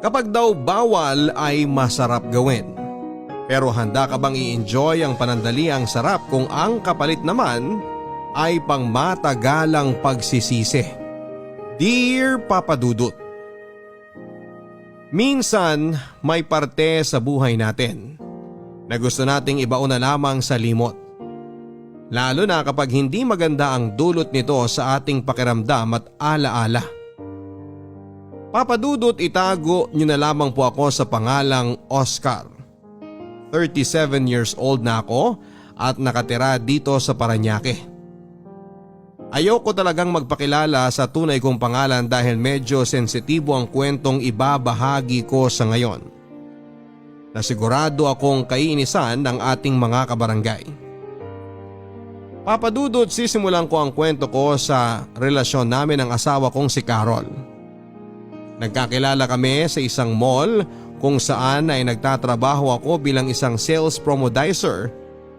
Kapag daw bawal ay masarap gawin. Pero handa ka bang i-enjoy ang panandaliang sarap kung ang kapalit naman ay pangmatagalang pagsisisi? Dear Papa Dudut, minsan may parte sa buhay natin na gusto nating ibaon na lamang sa limot. Lalo na kapag hindi maganda ang dulot nito sa ating pakiramdam at alaala. Papa Dudut, itago niyo na lamang po ako sa pangalang Oscar. 37 years old na ako at nakatira dito sa Parañaque. Ayoko talagang magpakilala sa tunay kong pangalan dahil medyo sensitibo ang kwentong ibabahagi ko sa ngayon. Nasigurado akong kaiinisan ng ating mga kabarangay. Papa Dudut, sisimulan ko ang kwento ko sa relasyon namin ng asawa kong si Carol. Nagkakilala kami sa isang mall kung saan ay nagtatrabaho ako bilang isang sales promodizer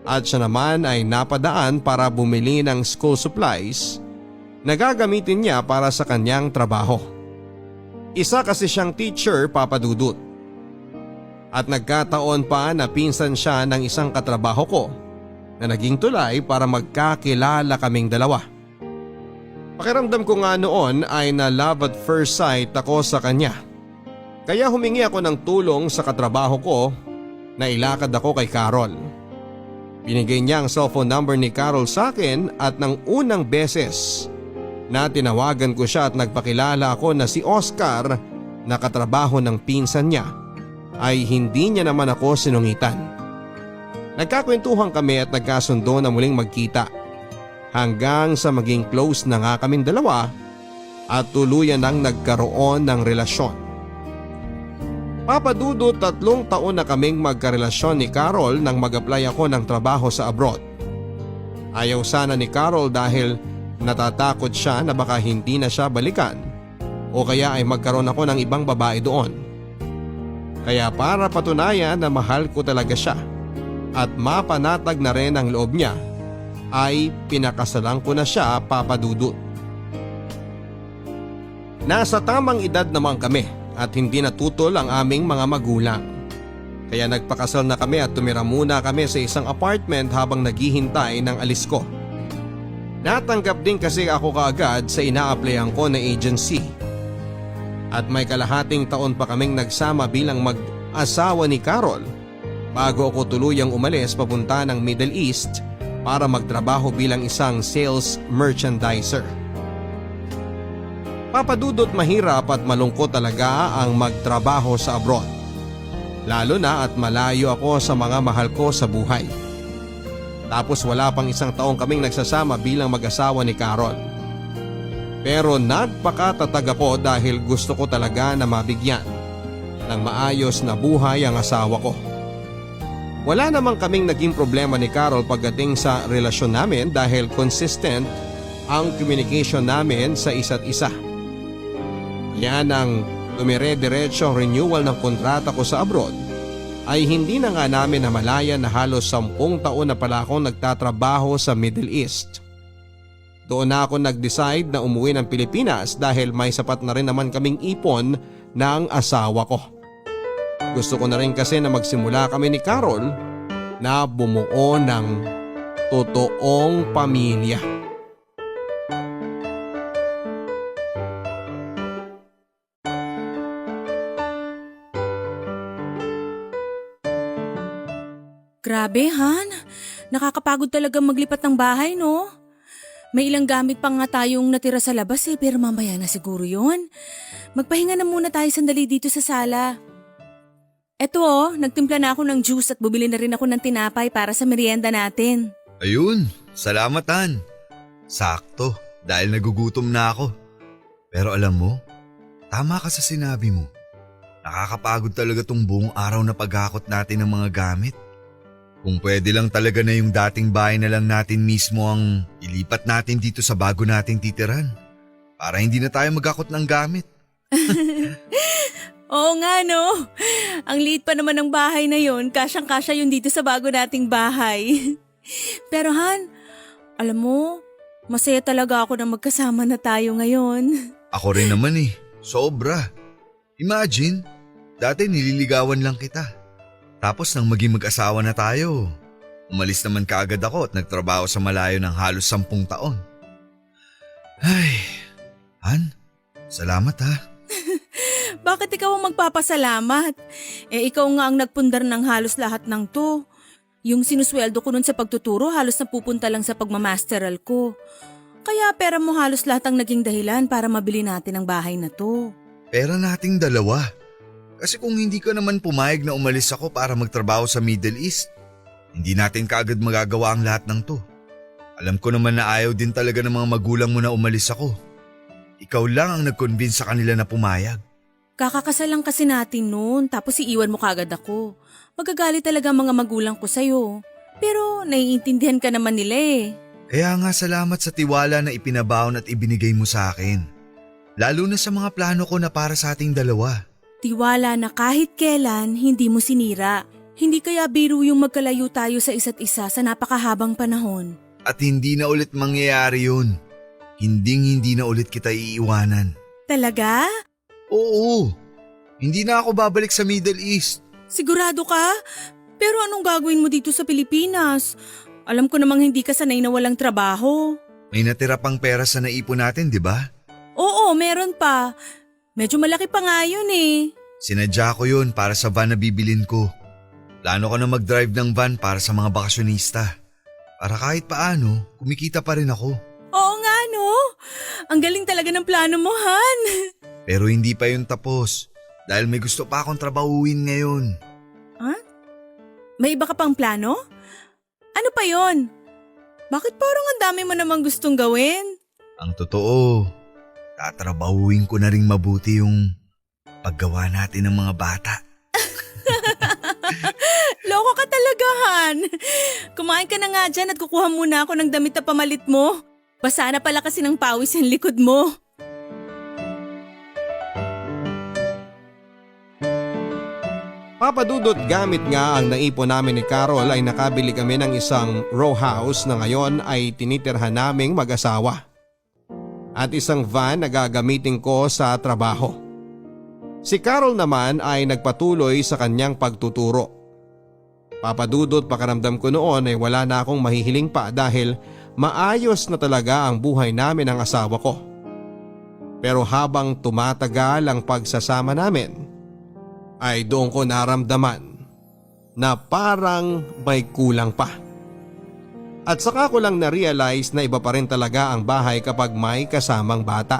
at siya naman ay napadaan para bumili ng school supplies na gagamitin niya para sa kanyang trabaho. Isa kasi siyang teacher, Papa Dudut. At nagkataon pa na pinsan siya ng isang katrabaho ko na naging tulay para magkakilala kaming dalawa. Pakiramdam ko nga noon ay na love at first sight ako sa kanya. Kaya humingi ako ng tulong sa katrabaho ko na ilakad ako kay Carol. Binigay niya ang cellphone number ni Carol sa akin at nang unang beses na tinawagan ko siya at nagpakilala ako na si Oscar na katrabaho ng pinsan niya ay hindi niya naman ako sinungitan. Nagkakwentuhan kami at nagkasundo na muling magkita. Hanggang sa maging close na nga kaming dalawa at tuluyan nang nagkaroon ng relasyon. Papa Dudut, 3 taon na kaming magkarelasyon ni Carol nang mag-apply ako ng trabaho sa abroad. Ayaw sana ni Carol dahil natatakot siya na baka hindi na siya balikan o kaya ay magkaroon ako ng ibang babae doon. Kaya para patunayan na mahal ko talaga siya at mapanatag na rin ang loob niya, ay pinakasalan ko na siya, Papa Dudut. Nasa tamang edad naman kami at hindi natutol ang aming mga magulang. Kaya nagpakasal na kami at tumira muna kami sa isang apartment habang naghihintay ng alis ko. Natanggap din kasi ako kaagad sa ina-applyan ko na agency. At may kalahating taon pa kaming nagsama bilang mag-asawa ni Carol bago ako tuluyang umalis papunta ng Middle East para magtrabaho bilang isang sales merchandiser. Papa Dudut, mahirap at malungkot talaga ang magtrabaho sa abroad. Lalo na at malayo ako sa mga mahal ko sa buhay. Tapos wala pang 1 taong kaming nagsasama bilang mag-asawa ni Carol. Pero nagpakatatag ako dahil gusto ko talaga na mabigyan ng maayos na buhay ang asawa ko. Wala namang kaming naging problema ni Carol pagdating sa relasyon namin dahil consistent ang communication namin sa isa't isa. Kaya nang dumire-diretso ang renewal ng kontrata ko sa abroad, ay hindi na nga namin namalayan na halos 10 taon na pala akong nagtatrabaho sa Middle East. Doon na ako nag-decide na umuwi ng Pilipinas dahil may sapat na rin naman kaming ipon ng asawa ko. Gusto ko na rin kasi na magsimula kami ni Carol na bumuo ng totoong pamilya. Grabe, Han. Nakakapagod talaga maglipat ng bahay, no? May ilang gamit pa nga tayong natira sa labas pero mamaya na siguro yon. Magpahinga na muna tayo sandali dito sa sala. Eto nagtimpla na ako ng juice at bumili na rin ako ng tinapay para sa merienda natin. Ayun, salamat Han. Sakto, dahil nagugutom na ako. Pero alam mo, tama ka sa sinabi mo. Nakakapagod talaga tong buong araw na paghakot natin ng mga gamit. Kung pwede lang talaga na yung dating bahay na lang natin mismo ang ilipat natin dito sa bago nating titiran. Para hindi na tayo maghakot ng gamit. Oo nga no, ang liit pa naman ng bahay na yon, kasyang-kasya yun dito sa bago nating bahay. Pero Han, alam mo, masaya talaga ako na magkasama na tayo ngayon. Ako rin naman sobra. Imagine, Dati nililigawan lang kita. Tapos nang maging mag-asawa na tayo, umalis naman kaagad ako at nagtrabaho sa malayo ng halos 10 taon. Ay, Han, salamat ha. Bakit ikaw ang magpapasalamat? Ikaw nga ang nagpundar ng halos lahat ng to. Yung sinusweldo ko nun sa pagtuturo halos napupunta lang sa pagmamasteral ko. Kaya pera mo halos lahat ang naging dahilan para mabili natin ang bahay na to. Pera nating dalawa. Kasi kung hindi ka naman pumayag na umalis ako para magtrabaho sa Middle East, hindi natin kaagad magagawa ang lahat ng to. Alam ko naman na ayaw din talaga ng mga magulang mo na umalis ako. Ikaw lang ang nag-convince sa kanila na pumayag. Kakakasal lang kasi natin noon tapos iiwan mo kagad ako. Magagalit talaga ang mga magulang ko sa'yo. Pero naiintindihan ka naman nila eh. Kaya nga salamat sa tiwala na ipinabaon at ibinigay mo sa akin. Lalo na sa mga plano ko na para sa ating dalawa. Tiwala na kahit kailan hindi mo sinira. Hindi kaya biro yung magkalayo tayo sa isa't isa sa napakahabang panahon. At hindi na ulit mangyayari yun. Hindi na ulit kita iiwanan. Talaga? Oo. Hindi na ako babalik sa Middle East. Sigurado ka? Pero anong gagawin mo dito sa Pilipinas? Alam ko namang hindi ka sanay na walang trabaho. May natira pang pera sa naipon natin, di ba? Oo, meron pa. Medyo malaki pa nga yun eh. Sinadya ko yun para sa van na bibilin ko. Plano ko na mag-drive ng van para sa mga bakasyonista. Para kahit paano, kumikita pa rin ako. Oo nga no. Ang galing talaga ng plano mo, Han. Pero hindi pa yun tapos. Dahil may gusto pa akong trabahuin ngayon. Ha? May iba ka pang plano? Ano pa yon? Bakit parang ang dami mo namang gustong gawin? Ang totoo, tatrabahuin ko na ring mabuti yung paggawa natin ng mga bata. Loko ka talaga, Han. Kumain ka na nga dyan at kukuha muna ako ng damit na pamalit mo. Basa na pala kasi ng pawis ang likod mo. Papadudot gamit nga ang naipon namin ni Carol ay nakabili kami ng isang row house na ngayon ay tinitirhan naming mag-asawa. At isang van na gagamitin ko sa trabaho. Si Carol naman ay nagpatuloy sa kanyang pagtuturo. Papadudot pakaramdam ko noon ay wala na akong mahihiling pa dahil maayos na talaga ang buhay namin ng asawa ko. Pero habang tumatagal ang pagsasama namin, ay doon ko naramdaman na parang may kulang pa. At saka ko lang na-realize na iba pa rin talaga ang bahay kapag may kasamang bata.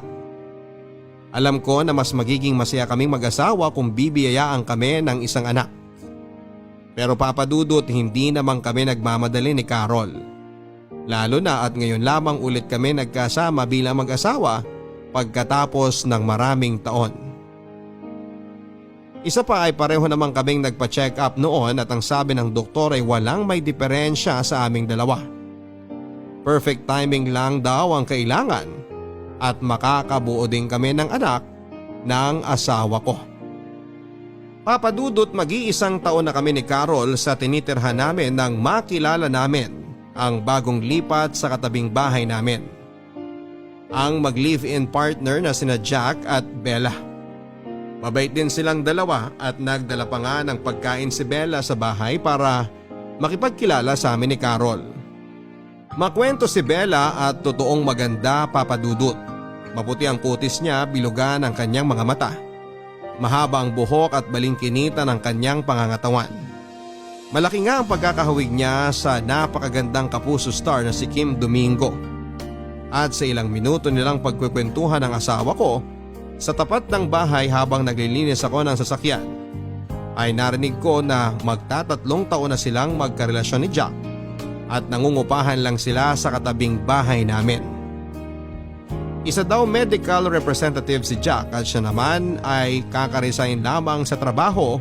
Alam ko na mas magiging masaya kaming mag-asawa kung bibiyayaan kami ng isang anak. Pero papadudot hindi naman kami nagmamadali ni Carol. Lalo na at ngayon lamang ulit kami nagkasama bilang mag-asawa pagkatapos ng maraming taon. Isa pa ay pareho naman kaming nagpa-check up noon at ang sabi ng doktor ay walang may diferensya sa aming dalawa. Perfect timing lang daw ang kailangan at makakabuo din kami ng anak ng asawa ko. Papadudot mag-iisang taon na kami ni Carol sa tinitirhan namin nang makilala namin ang bagong lipat sa katabing bahay namin. Ang mag-live-in partner na sina Jack at Bella. Mabait din silang dalawa at nagdala pa nga ng pagkain si Bella sa bahay para makipagkilala sa amin ni Carol. Makwento si Bella at totoong maganda, papadudot. Maputi ang kutis niya, bilugan ang kanyang mga mata. Mahaba ang buhok at balingkinita ng kanyang pangangatawan. Malaki nga ang pagkakahawig niya sa napakagandang kapuso star na si Kim Domingo. At sa ilang minuto nilang pagkukwentuhan ng asawa ko, sa tapat ng bahay habang naglilinis ako ng sasakyan, ay narinig ko na magtatatlong taon na silang magkarelasyon ni Jack at nangungupahan lang sila sa katabing bahay namin. Isa daw medical representative si Jack at siya naman ay kakaresign lamang sa trabaho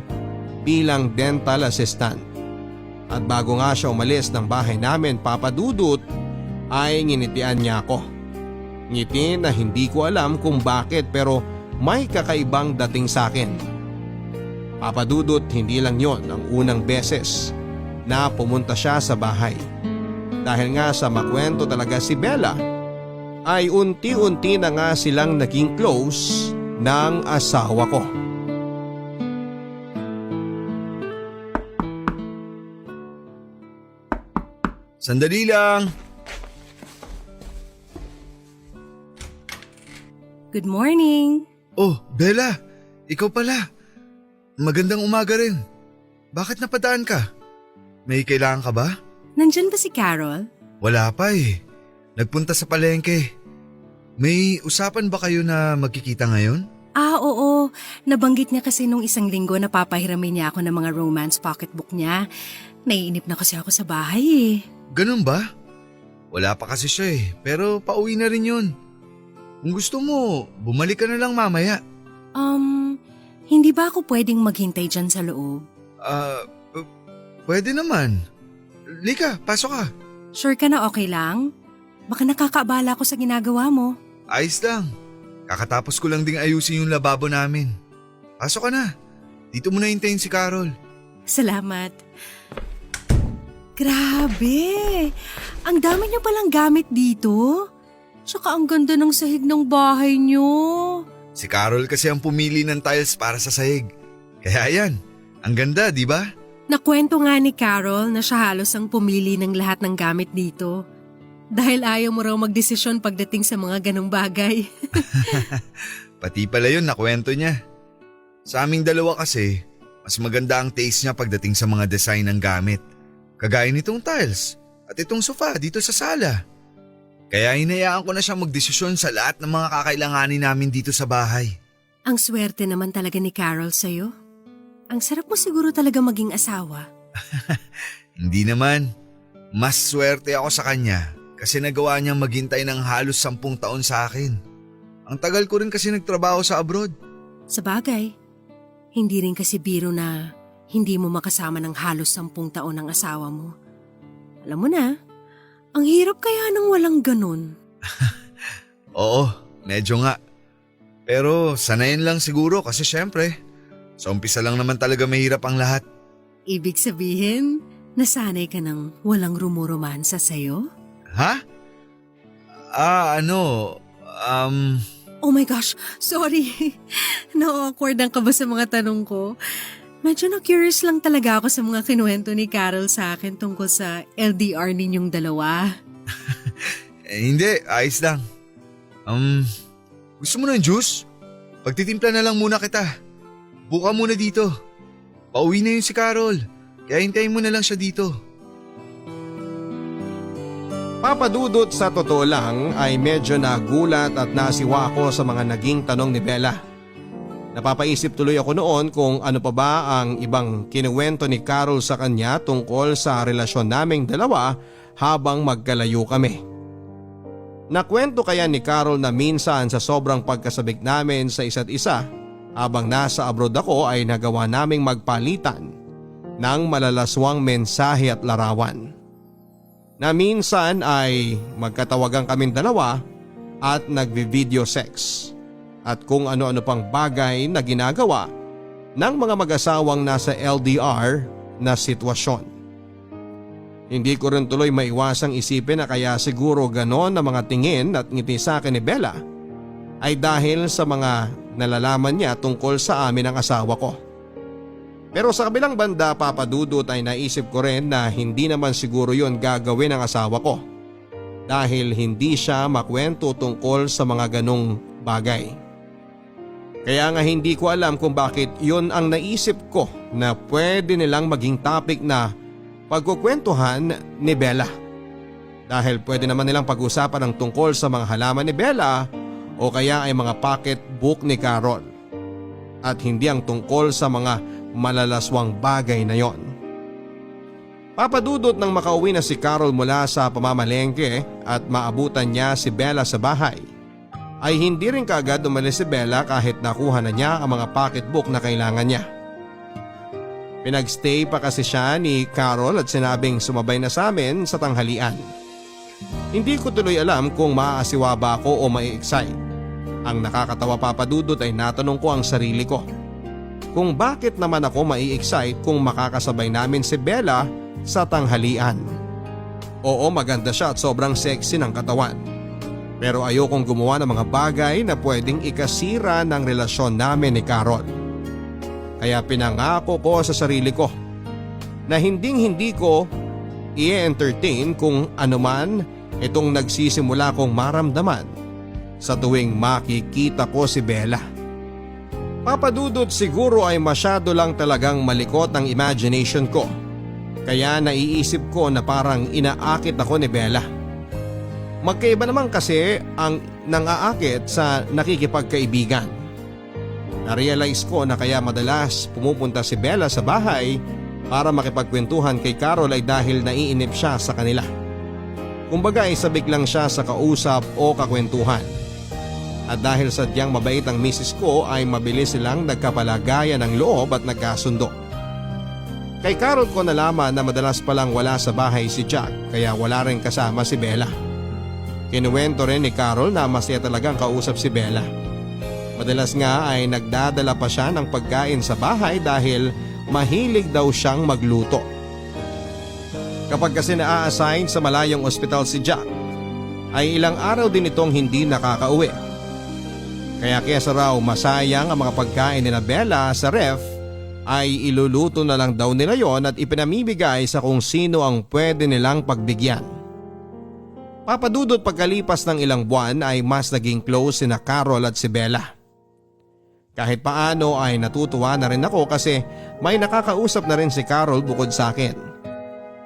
bilang dental assistant. At bago nga siya umalis ng bahay namin, papadudot, ay nginitian niya ako. Ngiti na hindi ko alam kung bakit pero may kakaibang dating sa akin. Papadudot hindi lang yon ang unang beses na pumunta siya sa bahay. Dahil nga sa makwento talaga si Bella, ay unti-unti na nga silang naging close ng asawa ko. Sandali lang. Good morning. Oh, Bella. Ikaw pala. Magandang umaga rin. Bakit napadaan ka? May kailangan ka ba? Nandyan ba si Carol? Wala pa eh. Nagpunta sa palengke. May usapan ba kayo na magkikita ngayon? Oo. Nabanggit niya kasi nung isang linggo na papahiramin niya ako ng mga romance pocketbook niya. Naiinip na kasi ako sa bahay eh. Ganun ba? Wala pa kasi siya eh, pero pauwi na rin yun. Kung gusto mo, bumalik ka na lang mamaya. Hindi ba ako pwedeng maghintay dyan sa loob? Pwede naman. Lika, pasok ka. Sure ka na okay lang? Baka nakakaabala ako sa ginagawa mo. Ayos lang. Kakatapos ko lang ding ayusin yung lababo namin. Pasok ka na. Dito mo na hintayin si Carol. Salamat. Grabe! Ang dami niyo palang gamit dito. Tsaka ang ganda ng sahig ng bahay niyo. Si Carol kasi ang pumili ng tiles para sa sahig. Kaya yan, ang ganda, di ba? Nakwento nga ni Carol na siya halos ang pumili ng lahat ng gamit dito. Dahil ayaw mo raw magdesisyon pagdating sa mga ganong bagay. Pati pala yun nakwento niya. Sa aming dalawa kasi, mas maganda ang taste niya pagdating sa mga design ng gamit. Kagaya nitong tiles at itong sofa dito sa sala. Kaya hinayaan ko na siya magdesisyon sa lahat ng mga kakailanganin namin dito sa bahay. Ang swerte naman talaga ni Carol sa'yo. Ang sarap mo siguro talaga maging asawa. Hindi naman. Mas swerte ako sa kanya kasi nagawa niyang maghintay ng halos 10 taon sa akin. Ang tagal ko rin kasi nagtrabaho sa abroad. Sa bagay, hindi rin kasi biro na hindi mo makasama ng halos 10 taon ng asawa mo. Alam mo na, ang hirap kaya nang walang ganun. Oo, medyo nga. Pero sanayin lang siguro kasi syempre, sa umpisa lang naman talaga mahirap ang lahat. Ibig sabihin, nasanay ka ng walang rumoromansa sa'yo? Ha? Oh my gosh, sorry. Na-awkward ka ba sa mga tanong ko? Medyo na-curious lang talaga ako sa mga kinuwento ni Carol sa akin tungkol sa LDR ninyong dalawa. Hindi, ayos lang. Gusto mo ng juice? Pagtitimpla na lang muna kita. Buka muna dito. Pauwi na yun si Carol. Kaya hintayin mo na lang siya dito. Papadudot, sa totoo lang ay medyo nagulat at nasiwa ako sa mga naging tanong ni Bella. Napapaisip tuloy ako noon kung ano pa ba ang ibang kinuwento ni Carol sa kanya tungkol sa relasyon naming dalawa habang magkalayo kami. Nakwento kaya ni Carol na minsan sa sobrang pagkasabik namin sa isa't isa habang nasa abroad ako ay nagawa naming magpalitan ng malalaswang mensahe at larawan. Na minsan ay magkatawagan kaming dalawa at nagvi-video sex at kung ano-ano pang bagay na ginagawa ng mga mag-asawang nasa LDR na sitwasyon. Hindi ko rin tuloy maiwasang isipin na kaya siguro ganon na mga tingin at ngiti sa akin ni Bella ay dahil sa mga nalalaman niya tungkol sa amin ng asawa ko. Pero sa kabilang banda, Papadudot, ay naisip ko rin na hindi naman siguro yon gagawin ng asawa ko dahil hindi siya makwento tungkol sa mga ganong bagay. Kaya nga hindi ko alam kung bakit yon ang naisip ko na pwede nilang maging topic na pagkukwentuhan ni Bella. Dahil pwede naman nilang pag-usapan ang tungkol sa mga halaman ni Bella o kaya ay mga pocketbook ni Carol. At hindi ang tungkol sa mga malalaswang bagay na yon. Papadudot, nang makauwi na si Carol mula sa pamamalengke at maabutan niya si Bella sa bahay, ay hindi rin kaagad umalis si Bella kahit nakuha na niya ang mga pocketbook na kailangan niya. Pinagstay pa kasi siya ni Carol at sinabing sumabay na sa amin sa tanghalian. Hindi ko tuloy alam kung maaasiwa ba ako o mai-excite. Ang nakakatawa, Papadudot, ay natanong ko ang sarili ko kung bakit naman ako mai-excite kung makakasabay namin si Bella sa tanghalian. Oo, maganda siya at sobrang sexy ng katawan. Pero ayokong gumawa ng mga bagay na pwedeng ikasira ng relasyon namin ni Carol. Kaya pinangako ko sa sarili ko na hindi ko i-entertain kung anuman itong nagsisimula kong maramdaman sa tuwing makikita ko si Bella. Papadudot siguro ay masyado lang talagang malikot ang imagination ko. Kaya naiisip ko na parang inaakit ako ni Bella. Magkaiba naman kasi ang nangaakit sa nakikipagkaibigan. Narealize ko na kaya madalas pumupunta si Bella sa bahay para makipagkwentuhan kay Carol ay dahil naiinip siya sa kanila. Kumbaga ay sabik lang siya sa kausap o kakwentuhan. At dahil sadyang mabait ang misis ko ay mabilis silang nagkapalagayan ng loob at nagkasundo. Kay Carol ko nalaman na madalas palang wala sa bahay si Jack kaya wala rin kasama si Bella. Kinuwento rin ni Carol na masaya talagang kausap si Bella. Madalas nga ay nagdadala pa siya ng pagkain sa bahay dahil mahilig daw siyang magluto. Kapag kasi na-assign sa malayong ospital si Jack, ay ilang araw din itong hindi nakakauwi. Kaya kesa raw masayang ang mga pagkain ni Bella sa ref, ay iluluto na lang daw nila yon at ipinamimigay sa kung sino ang pwede nilang pagbigyan. Papadudot pagkalipas ng ilang buwan ay mas naging close sina Carol at si Bella. Kahit paano ay natutuwa na rin ako kasi may nakakausap na rin si Carol bukod sa akin.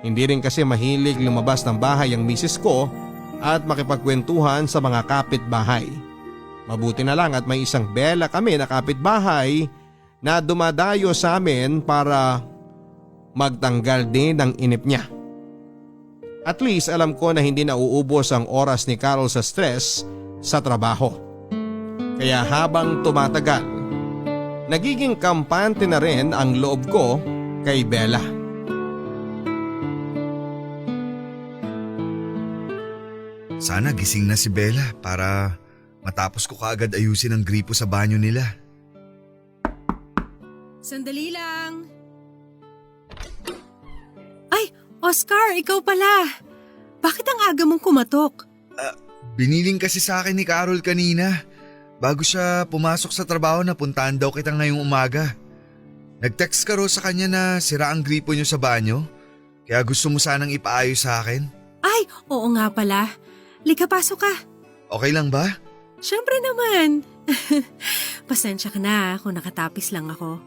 Hindi rin kasi mahilig lumabas ng bahay ang misis ko at makipagkwentuhan sa mga kapitbahay. Mabuti na lang at may isang Bella kami na kapitbahay na dumadayo sa amin para magtanggal din ng inip niya. At least alam ko na hindi nauubos ang oras ni Carol sa stress sa trabaho. Kaya habang tumatagal, nagiging kampante na rin ang loob ko kay Bella. Sana gising na si Bella para matapos ko kaagad ayusin ang gripo sa banyo nila. Sandali lang. Ay, Oscar, ikaw pala. Bakit ang aga mong kumatok? Biniling kasi sa akin ni Carol kanina. Bago siya pumasok sa trabaho na puntahan daw kita ngayong umaga. Nag-text ka raw sa kanya na sira ang gripo niyo sa banyo. Kaya gusto mo sanang ipaayos sa akin. Ay, oo nga pala. Lika, pasok ka. Okay lang ba? Siyempre naman. Pasensya ka na kung nakatapis lang ako.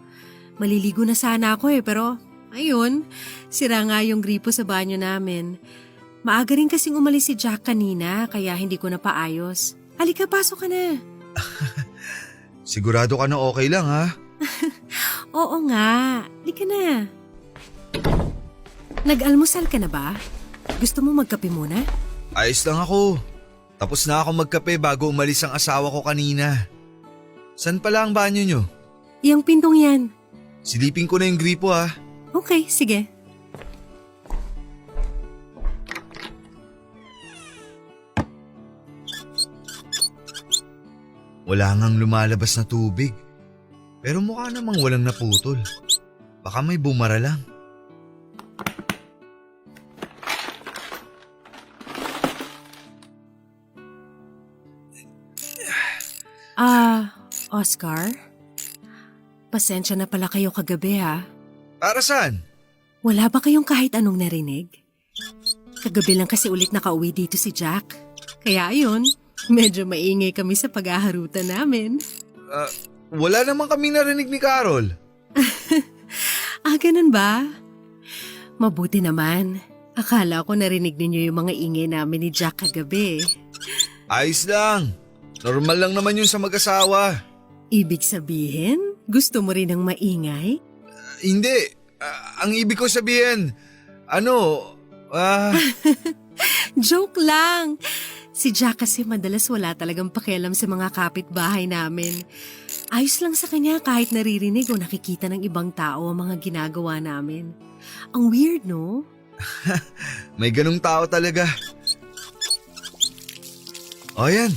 Maliligo na sana ako pero ayun, sira nga yung gripo sa banyo namin. Maaga rin kasing umalis si Jack kanina kaya hindi ko na paayos. Halika, pasok ka na. Sigurado ka na okay lang ha? Oo nga, halika na. Nag-almusal ka na ba? Gusto mo magkape muna? Ayos lang ako. Tapos na ako magkape bago umalis ang asawa ko kanina. San pala ang banyo nyo? Yang pintong yan. Silipin ko na yung gripo ha. Okay, sige. Wala ngang lumalabas na tubig. Pero mukha namang walang naputol. Baka may bumara lang. Oscar? Pasensya na pala kayo kagabi ha. Para saan? Wala ba kayong kahit anong narinig? Kagabi lang kasi ulit nakauwi dito si Jack. Kaya ayun, medyo maingay kami sa pag-aharutan namin. Wala naman kaming narinig ni Carol. Ganun ba? Mabuti naman. Akala ko narinig ninyo yung mga ingay namin ni Jack kagabi. Ayos lang. Normal lang naman yun sa mag-asawa. Ibig sabihin, gusto mo rin ng maingay? Hindi. Ang ibig ko sabihin, Joke lang. Si Jack kasi madalas wala talagang pakialam sa mga kapitbahay namin. Ayos lang sa kanya kahit naririnig o nakikita ng ibang tao ang mga ginagawa namin. Ang weird, no? May ganung tao talaga. O yan,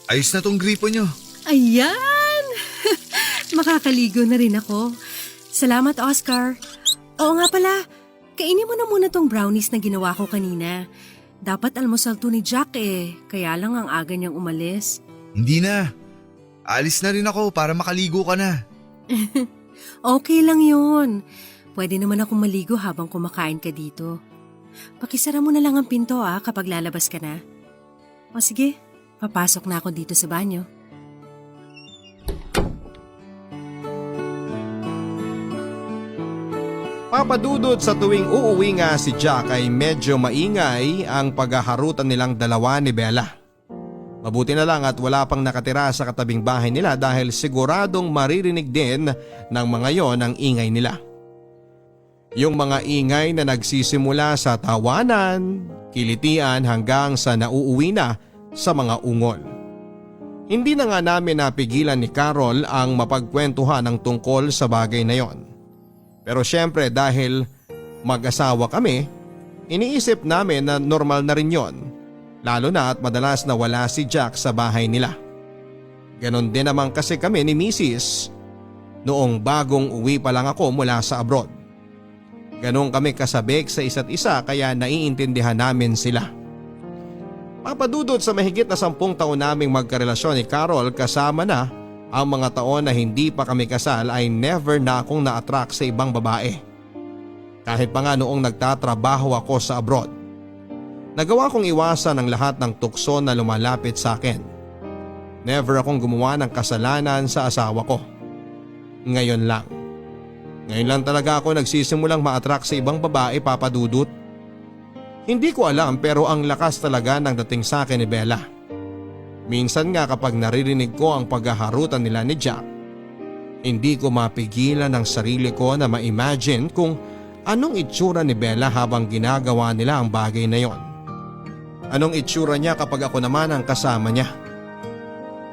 ayos na tong gripo nyo. Ayan! Makakaligo na rin ako. Salamat, Oscar. Oo nga pala, kainin mo na muna tong brownies na ginawa ko kanina. Dapat almusal to ni Jack kaya lang ang aga niyang umalis. Hindi na. Alis na rin ako para makaligo ka na. Okay lang yun. Pwede naman akong maligo habang kumakain ka dito. Pakisara mo na lang ang pinto kapag lalabas ka na. O sige, papasok na ako dito sa banyo. Papadudod sa tuwing uuwi nga si Jack ay medyo maingay ang paghaharutan nilang dalawa ni Bella. Mabuti na lang at wala pang nakatira sa katabing bahay nila dahil siguradong maririnig din ng mga yon ang ingay nila. Yung mga ingay na nagsisimula sa tawanan, kilitian hanggang sa nauuwi na sa mga ungol. Hindi na nga namin napigilan ni Carol ang mapagkwentuhan ng tungkol sa bagay na yon. Pero syempre dahil mag-asawa kami, iniisip namin na normal na rin yon. Lalo na at madalas na wala si Jack sa bahay nila. Ganon din naman kasi kami ni Mrs. noong bagong uwi pa lang ako mula sa abroad. Ganon kami kasabik sa isa't isa kaya naiintindihan namin sila. Papadudod sa mahigit na 10 taon naming magkarelasyon ni Carol kasama na ang mga taon na hindi pa kami kasal ay never na akong na-attract sa ibang babae. Kahit pa nga noong nagtatrabaho ako sa abroad. Nagawa kong iwasan ang lahat ng tukso na lumalapit sa akin. Never akong gumawa ng kasalanan sa asawa ko. Ngayon lang. Ngayon lang talaga ako nagsisimulang ma-attract sa ibang babae, Papadudot. Hindi ko alam pero ang lakas talaga ng dating sa akin ni Bella. Minsan nga kapag naririnig ko ang paghaharutan nila ni Jack, hindi ko mapigilan ang sarili ko na ma-imagine kung anong itsura ni Bella habang ginagawa nila ang bagay na yon. Anong itsura niya kapag ako naman ang kasama niya.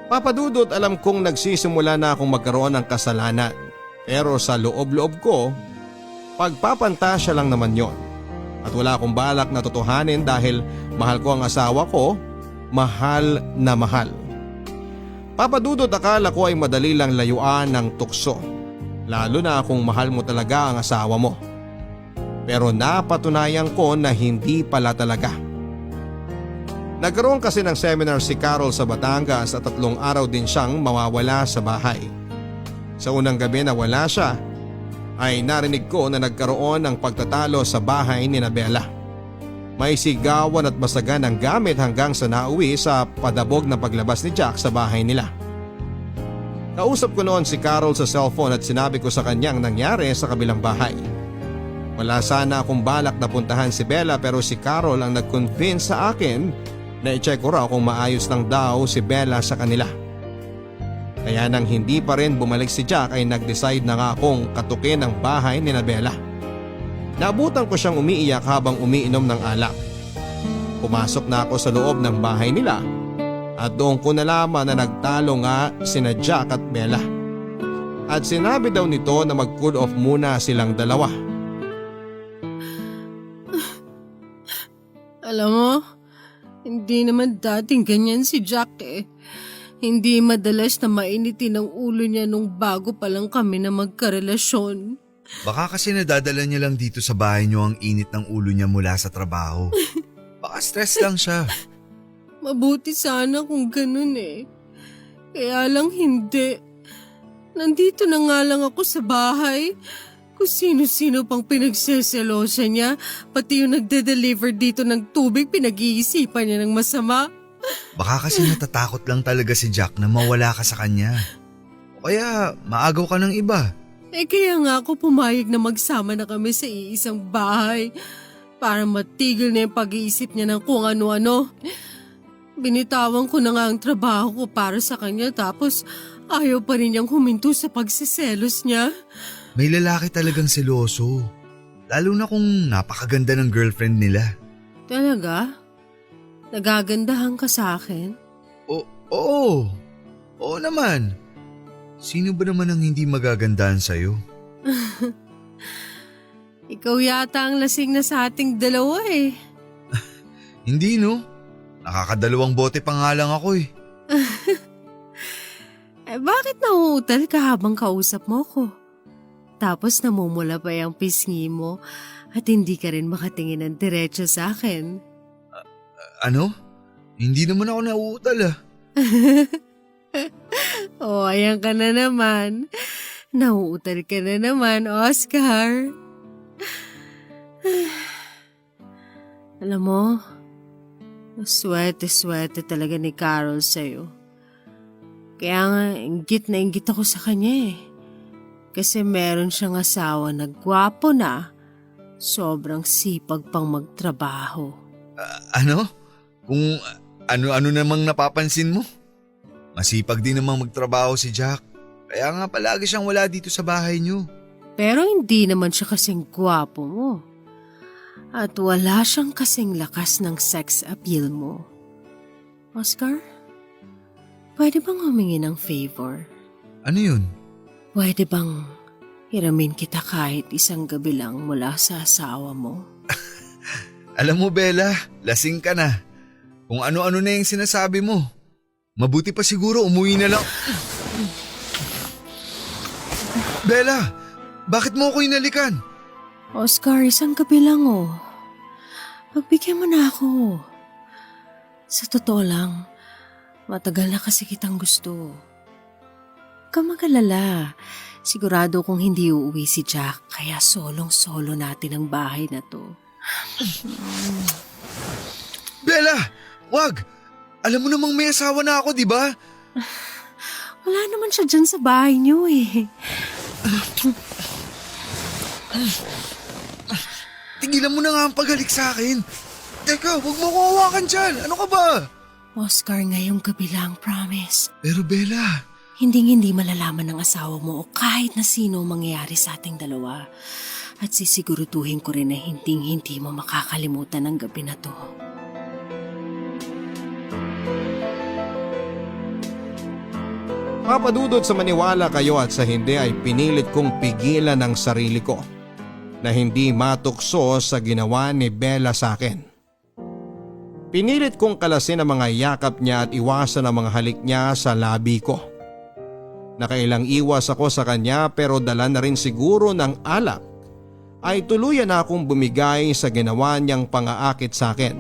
Papadudot, alam kong nagsisimula na akong magkaroon ng kasalanan. Pero sa loob-loob ko, pagpapantasya lang naman yon. At wala akong balak na totohanin dahil mahal ko ang asawa ko, mahal na mahal. Papadudot, akala ko ay madali lang layuan ng tukso. Lalo na kung mahal mo talaga ang asawa mo. Pero napatunayan ko na hindi pala talaga. Nagkaroon kasi ng seminar si Carol sa Batangas at 3 araw din siyang mawawala sa bahay. Sa unang gabi na wala siya, ay narinig ko na nagkaroon ng pagtatalo sa bahay ni Bella. May sigawan at basagan ng gamit hanggang sa nauwi sa padabog na paglabas ni Jack sa bahay nila. Kausap ko noon si Carol sa cellphone at sinabi ko sa kanyang nangyari sa kabilang bahay. Wala sana akong balak na puntahan si Bella pero si Carol ang nag-convince sa akin na i-check ko raw kung maayos lang daw si Bella sa kanila. Kaya nang hindi pa rin bumalik si Jack ay nag-decide na nga akong katukin ang bahay ni Bella. Naabutan ko siyang umiiyak habang umiinom ng alak. Pumasok na ako sa loob ng bahay nila at doon ko nalaman na nagtalo nga sina Jack at Bella. At sinabi daw nito na mag-cool off muna silang dalawa. Alam mo, hindi naman dating ganyan si Jack eh. Hindi madalas na mainitin ang ulo niya nung bago pa lang kami na magkarelasyon. Baka kasi nadadala niya lang dito sa bahay niyo ang init ng ulo niya mula sa trabaho. Baka stress lang siya. Mabuti sana kung ganun eh. Kaya lang hindi. Nandito na nga lang ako sa bahay. Kung sino-sino pang pinagseselosa niya, pati yung nagde-deliver dito ng tubig pinag-iisipan niya ng masama. Baka kasi natatakot lang talaga si Jack na mawala ka sa kanya. O kaya maagaw ka ng iba. Kaya nga ako pumayag na magsama na kami sa iisang bahay para matigil na yung pag-iisip niya ng kung ano-ano. Binitawan ko na nga ang trabaho ko para sa kanya tapos ayaw pa rin niyang huminto sa pagsiselos niya. May lalaki talagang seloso. Lalo na kung napakaganda ng girlfriend nila. Talaga? Nagagandahan ka sa akin? Oo. Oo naman. Sino ba naman ang hindi magagandahan sa'yo? Ikaw yata ang lasing na sa ating dalawa eh. Hindi no. Nakakadalawang bote pa nga lang ako eh. Bakit nauutal ka habang kausap mo ko? Tapos namumula pa yung pisngi mo at hindi ka rin makatingin ng diretso sa akin. Ano? Hindi naman ako nauutal ah. Ayan ka na naman. Nauutal ka na naman, Oscar. Alam mo, swerte talaga ni Carol sa'yo. Kaya nga, inggit na inggit ako sa kanya eh. Kasi meron siyang asawa na gwapo na, sobrang sipag pang magtrabaho. Ano? Kung ano-ano namang napapansin mo? Masipag din namang magtrabaho si Jack. Kaya nga palagi siyang wala dito sa bahay niyo. Pero hindi naman siya kasing gwapo mo. At wala siyang kasing lakas ng sex appeal mo. Oscar, pwede bang humingi ng favor? Ano yun? Pwede bang hiramin kita kahit isang gabi lang mula sa asawa mo? Alam mo Bella, lasing ka na. Kung ano-ano na yung sinasabi mo. Mabuti pa siguro umuwi na lang. Bella, bakit mo ako inalikan? Oscar, isang gabi lang oh. Pagbigyan mo na ako. Sa totoo lang, matagal na kasi kitang gusto. Huwag ka mag-alala. Sigurado kung hindi uuwi si Jack, kaya solong-solo natin ang bahay na to. Bella, wag! Alam mo namang may asawa na ako, di ba? Wala naman siya dyan sa bahay niyo eh. Tigilan mo na nga ang paghalik sa akin. Teka, huwag mo ko hawakan dyan. Ano ka ba? Oscar, ngayong gabi lang, promise. Pero Bella, Hinding-hindi malalaman ng asawa mo o kahit na sino ang mangyayari sa ating dalawa. At sisiguraduhin ko rin na hinding-hindi mo makakalimutan ang gabi na to. Papadudod sa maniwala kayo at sa hindi ay pinilit kong pigilan ang sarili ko na hindi matukso sa ginawa ni Bella sa akin. Pinilit kong kalasin ang mga yakap niya at iwasan ang mga halik niya sa labi ko. Nakailang iwas ako sa kanya pero dala na rin siguro ng alak ay tuluyan na akong bumigay sa ginawa niyang pangaakit sa akin.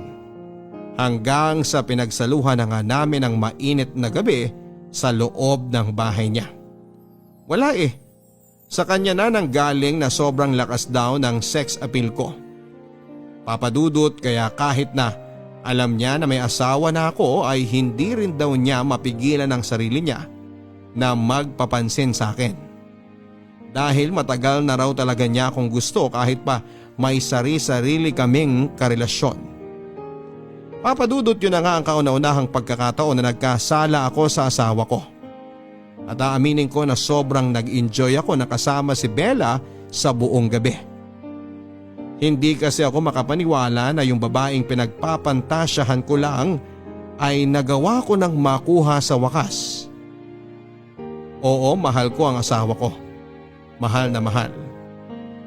Hanggang sa pinagsaluhan na nga namin ang mainit na gabi sa loob ng bahay niya. Wala eh. Sa kanya na nanggaling na sobrang lakas daw ng sex appeal ko. Papadudot kaya kahit na alam niya na may asawa na ako ay hindi rin daw niya mapigilan ang sarili niya na magpapansin sa akin. Dahil matagal na raw talaga niya akong gusto kahit pa may sari-sarili kaming karelasyon. Papadudot yun na nga ang kauna-unahang pagkakataon na nagkasala ako sa asawa ko. At aaminin ko na sobrang nag-enjoy ako na kasama si Bella sa buong gabi. Hindi kasi ako makapaniwala na yung babaeng pinagpapantasyahan ko lang ay nagawa ko ng makuha sa wakas. Oo, mahal ko ang asawa ko. Mahal na mahal.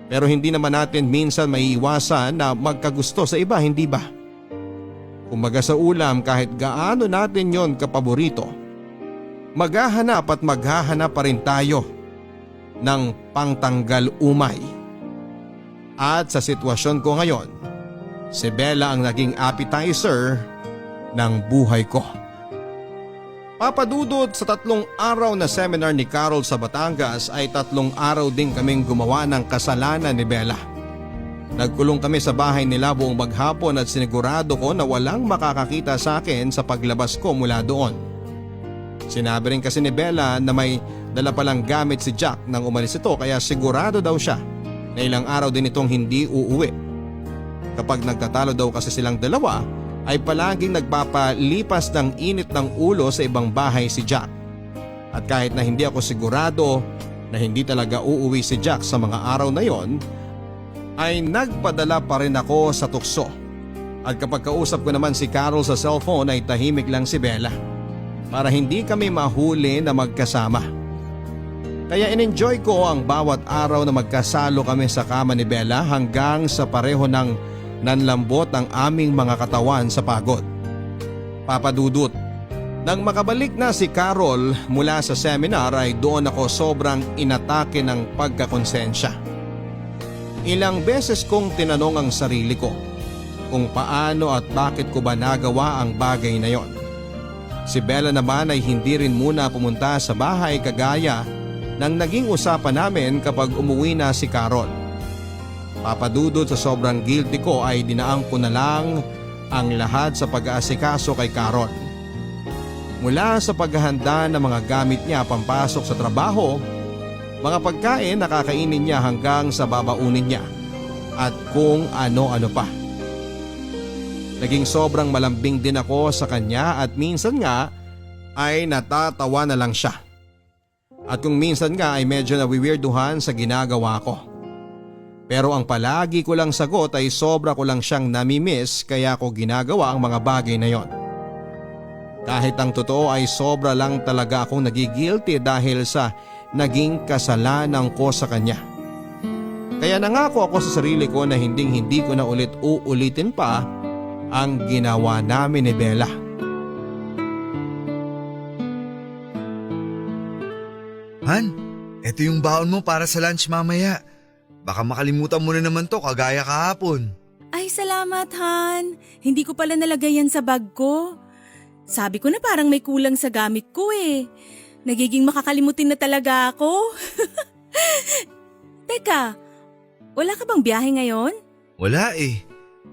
Pero hindi naman natin minsan maiiwasan na magkagusto sa iba, hindi ba? Kumbaga sa ulam kahit gaano natin yon kapaborito, maghahanap at maghahanap pa rin tayo ng pangtanggal umay. At sa sitwasyon ko ngayon, si Bella ang naging appetizer ng buhay ko. Papadudot sa 3 araw na seminar ni Carol sa Batangas ay 3 araw din kaming gumawa ng kasalanan ni Bella. Nagkulong kami sa bahay nila buong maghapon at sinigurado ko na walang makakakita sa akin sa paglabas ko mula doon. Sinabi rin kasi ni Bella na may dala palang gamit si Jack nang umalis ito kaya sigurado daw siya na ilang araw din itong hindi uuwi. Kapag nagtatalo daw kasi silang dalawa ay palaging nagpapalipas ng init ng ulo sa ibang bahay si Jack. At kahit na hindi ako sigurado na hindi talaga uuwi si Jack sa mga araw na yon, ay nagpadala pa rin ako sa tukso. At kapag kausap ko naman si Carol sa cellphone ay tahimik lang si Bella para hindi kami mahuli na magkasama. Kaya in-enjoy ko ang bawat araw na magkasalo kami sa kama ni Bella hanggang sa pareho ng nanlambot ang aming mga katawan sa pagod. Papadudot, nang makabalik na si Carol mula sa seminar ay doon ako sobrang inatake ng pagkakonsensya. Ilang beses kong tinanong ang sarili ko kung paano at bakit ko ba nagawa ang bagay na yon. Si Bella naman ay hindi rin muna pumunta sa bahay kagaya ng naging usapan namin kapag umuwi na si Carol. Papadudot sa sobrang guilty ko ay dinaang ko na lang ang lahat sa pag-aasikaso kay Carol. Mula sa paghahanda ng mga gamit niya pampasok sa trabaho, mga pagkain na kakainin niya hanggang sa babaunin niya at kung ano-ano pa. Naging sobrang malambing din ako sa kanya at minsan nga ay natatawa na lang siya. At kung minsan nga ay medyo nawiwirduhan sa ginagawa ko. Pero ang palagi ko lang sagot ay sobra ko lang siyang namimiss kaya ko ginagawa ang mga bagay na yon. Kahit ang totoo ay sobra lang talaga akong nagigilty dahil sa naging kasalanan ko sa kanya. Kaya nangako ako sa sarili ko na hindi ko na ulit uulitin pa ang ginawa namin ni Bella. Han, eto yung baon mo para sa lunch mamaya. Baka makalimutan mo na naman to kagaya kahapon. Ay, salamat, Han. Hindi ko pala nalagay yan sa bag ko. Sabi ko na parang may kulang sa gamit ko eh. Nagiging makakalimutin na talaga ako. Teka, wala ka bang biyahe ngayon? Wala eh.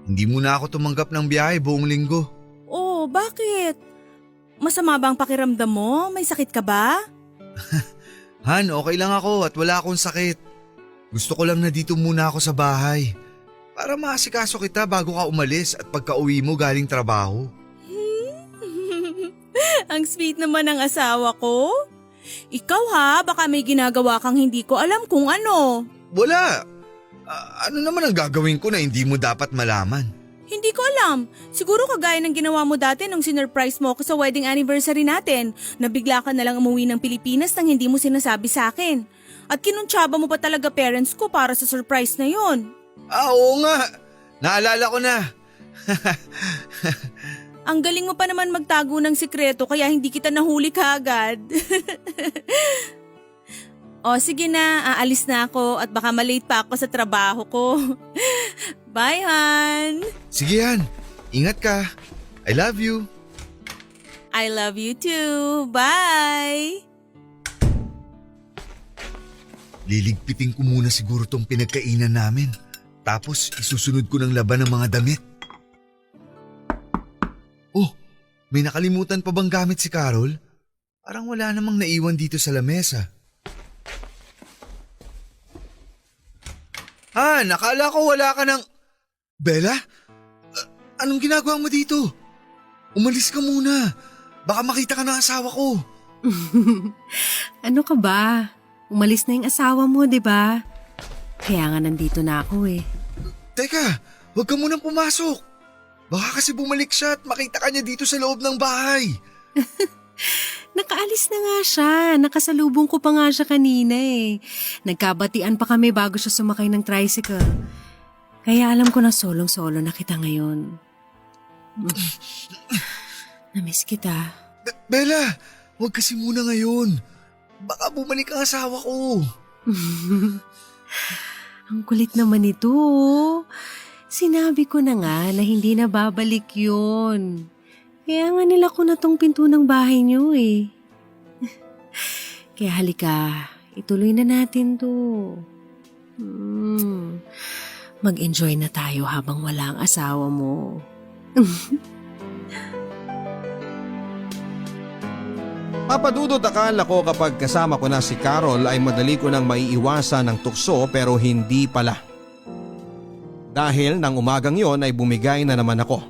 Hindi mo na ako tumanggap ng biyahe buong linggo. Oh, bakit? Masama ba ang pakiramdam mo? May sakit ka ba? Han, okay lang ako at wala akong sakit. Gusto ko lang na dito muna ako sa bahay. Para maasikaso kita bago ka umalis at pagka-uwi mo galing trabaho. Ang sweet naman ng asawa ko. Ikaw ha, baka may ginagawa kang hindi ko alam kung ano. Wala. Ano naman ang gagawin ko na hindi mo dapat malaman? Hindi ko alam. Siguro kagaya ng ginawa mo dati nung sinurprise mo ako sa wedding anniversary natin. Nabigla ka na lang umuwi ng Pilipinas nang hindi mo sinasabi sa akin. At kinuntsaba mo pa talaga parents ko para sa surprise na yon. Oo nga. Naalala ko na. Ang galing mo pa naman magtago ng sikreto kaya hindi kita nahuli kaagad. O sige na, aalis na ako at baka malate pa ako sa trabaho ko. Bye, Han! Sige Han, ingat ka. I love you. I love you too. Bye! Liligpitin ko muna siguro tong pinagkainan namin. Tapos isusunod ko ng laban ng mga damit. Oh, may nakalimutan pa bang gamit si Carol? Parang wala namang naiwan dito sa lamesa. Nakala ko wala ka ng… Bella? Anong ginagawa mo dito? Umalis ka muna. Baka makita ka ng asawa ko. Ano ka ba? Umalis na yung asawa mo, di ba? Kaya nga nandito na ako eh. Teka, huwag ka munang pumasok. Baka kasi bumalik siya at makita ka niya dito sa loob ng bahay. Nakaalis na nga siya. Nakasalubong ko pa nga siya kanina eh. Nagkabatian pa kami bago siya sumakay ng tricycle. Kaya alam ko na solong-solo na kita ngayon. Namiss kita. Bella, huwag kasi muna ngayon. Baka bumalik ang asawa ko. Ang kulit naman ito. Sinabi ko na nga na hindi na babalik yun. Kaya nga nila ko na tong pinto ng bahay niyo eh. Kaya halika, ituloy na natin to. Mag-enjoy na tayo habang wala ang asawa mo. Papadudot akala ko kapag kasama ko na si Carol ay madali ko nang maiiwasan ng tukso pero hindi pala. Dahil nang umagang yon ay bumigay na naman ako.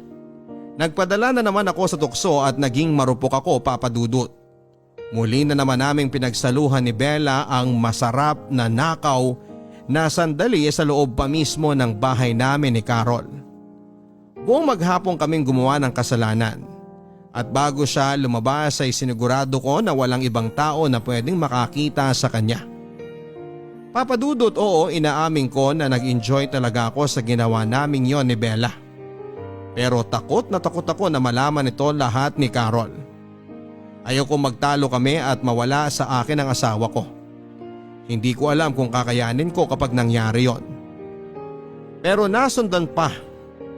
Nagpadala na naman ako sa tukso at naging marupok ako, Papadudot. Muli na naman naming pinagsaluhan ni Bella ang masarap na nakaw na sandali sa loob pa mismo ng bahay namin ni Carol. Buong maghapon kaming gumawa ng kasalanan. At bago siya lumabas ay sinigurado ko na walang ibang tao na pwedeng makakita sa kanya. Papadudot, oo, inaamin ko na nag-enjoy talaga ako sa ginawa naming yon ni Bella. Pero takot na takot ako na malaman ito lahat ni Carol. Ayoko magtalo kami at mawala sa akin ang asawa ko. Hindi ko alam kung kakayanin ko kapag nangyari yon. Pero nasundan pa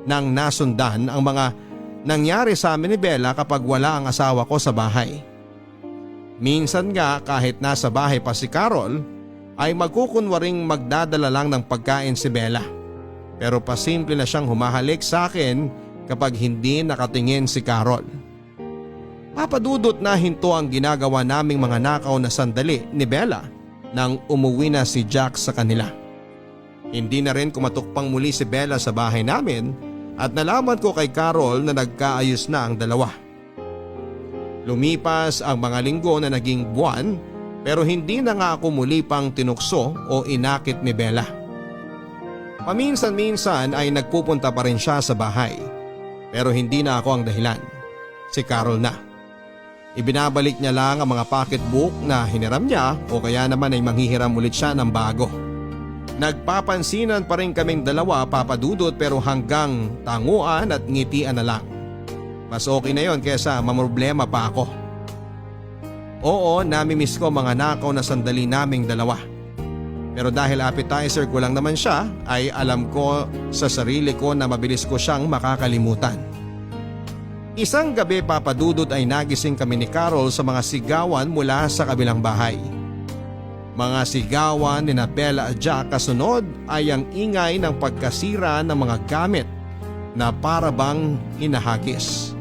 nang nasundan ang mga nangyari sa amin ni Bella kapag wala ang asawa ko sa bahay. Minsan nga kahit nasa bahay pa si Carol ay magkukunwaring magdadala lang ng pagkain si Bella. pero pasimple na siyang humahalik sa akin kapag hindi nakatingin si Carol. Papadudot na hinto ang ginagawa naming mga nakaw na sandali ni Bella nang umuwi na si Jack sa kanila. Hindi na rin kumatok pang muli si Bella sa bahay namin at nalaman ko kay Carol na nagkaayos na ang dalawa. Lumipas ang mga linggo na naging buwan pero hindi na nga ako muli pang tinukso o inakit ni Bella. Paminsan-minsan ay nagpupunta pa rin siya sa bahay pero hindi na ako ang dahilan. Si Carol na. Ibinabalik niya lang ang mga pocketbook na hiniram niya o kaya naman ay manghihiram ulit siya ng bago. Nagpapansinan pa rin kaming dalawa, Papadudot, pero hanggang tanguan at ngitian na lang. Mas okay na yon kesa mamroblema pa ako. Oo, namimiss ko mga nakaw na sandali naming dalawa. Pero dahil appetizer ko lang naman siya ay alam ko sa sarili ko na mabilis ko siyang makakalimutan. Isang gabi, Papadudot, ay nagising kami ni Carol sa mga sigawan mula sa kabilang bahay. Mga sigawan ni Bella at Jack, kasunod ay ang ingay ng pagkasira ng mga gamit na para bang hinahagis.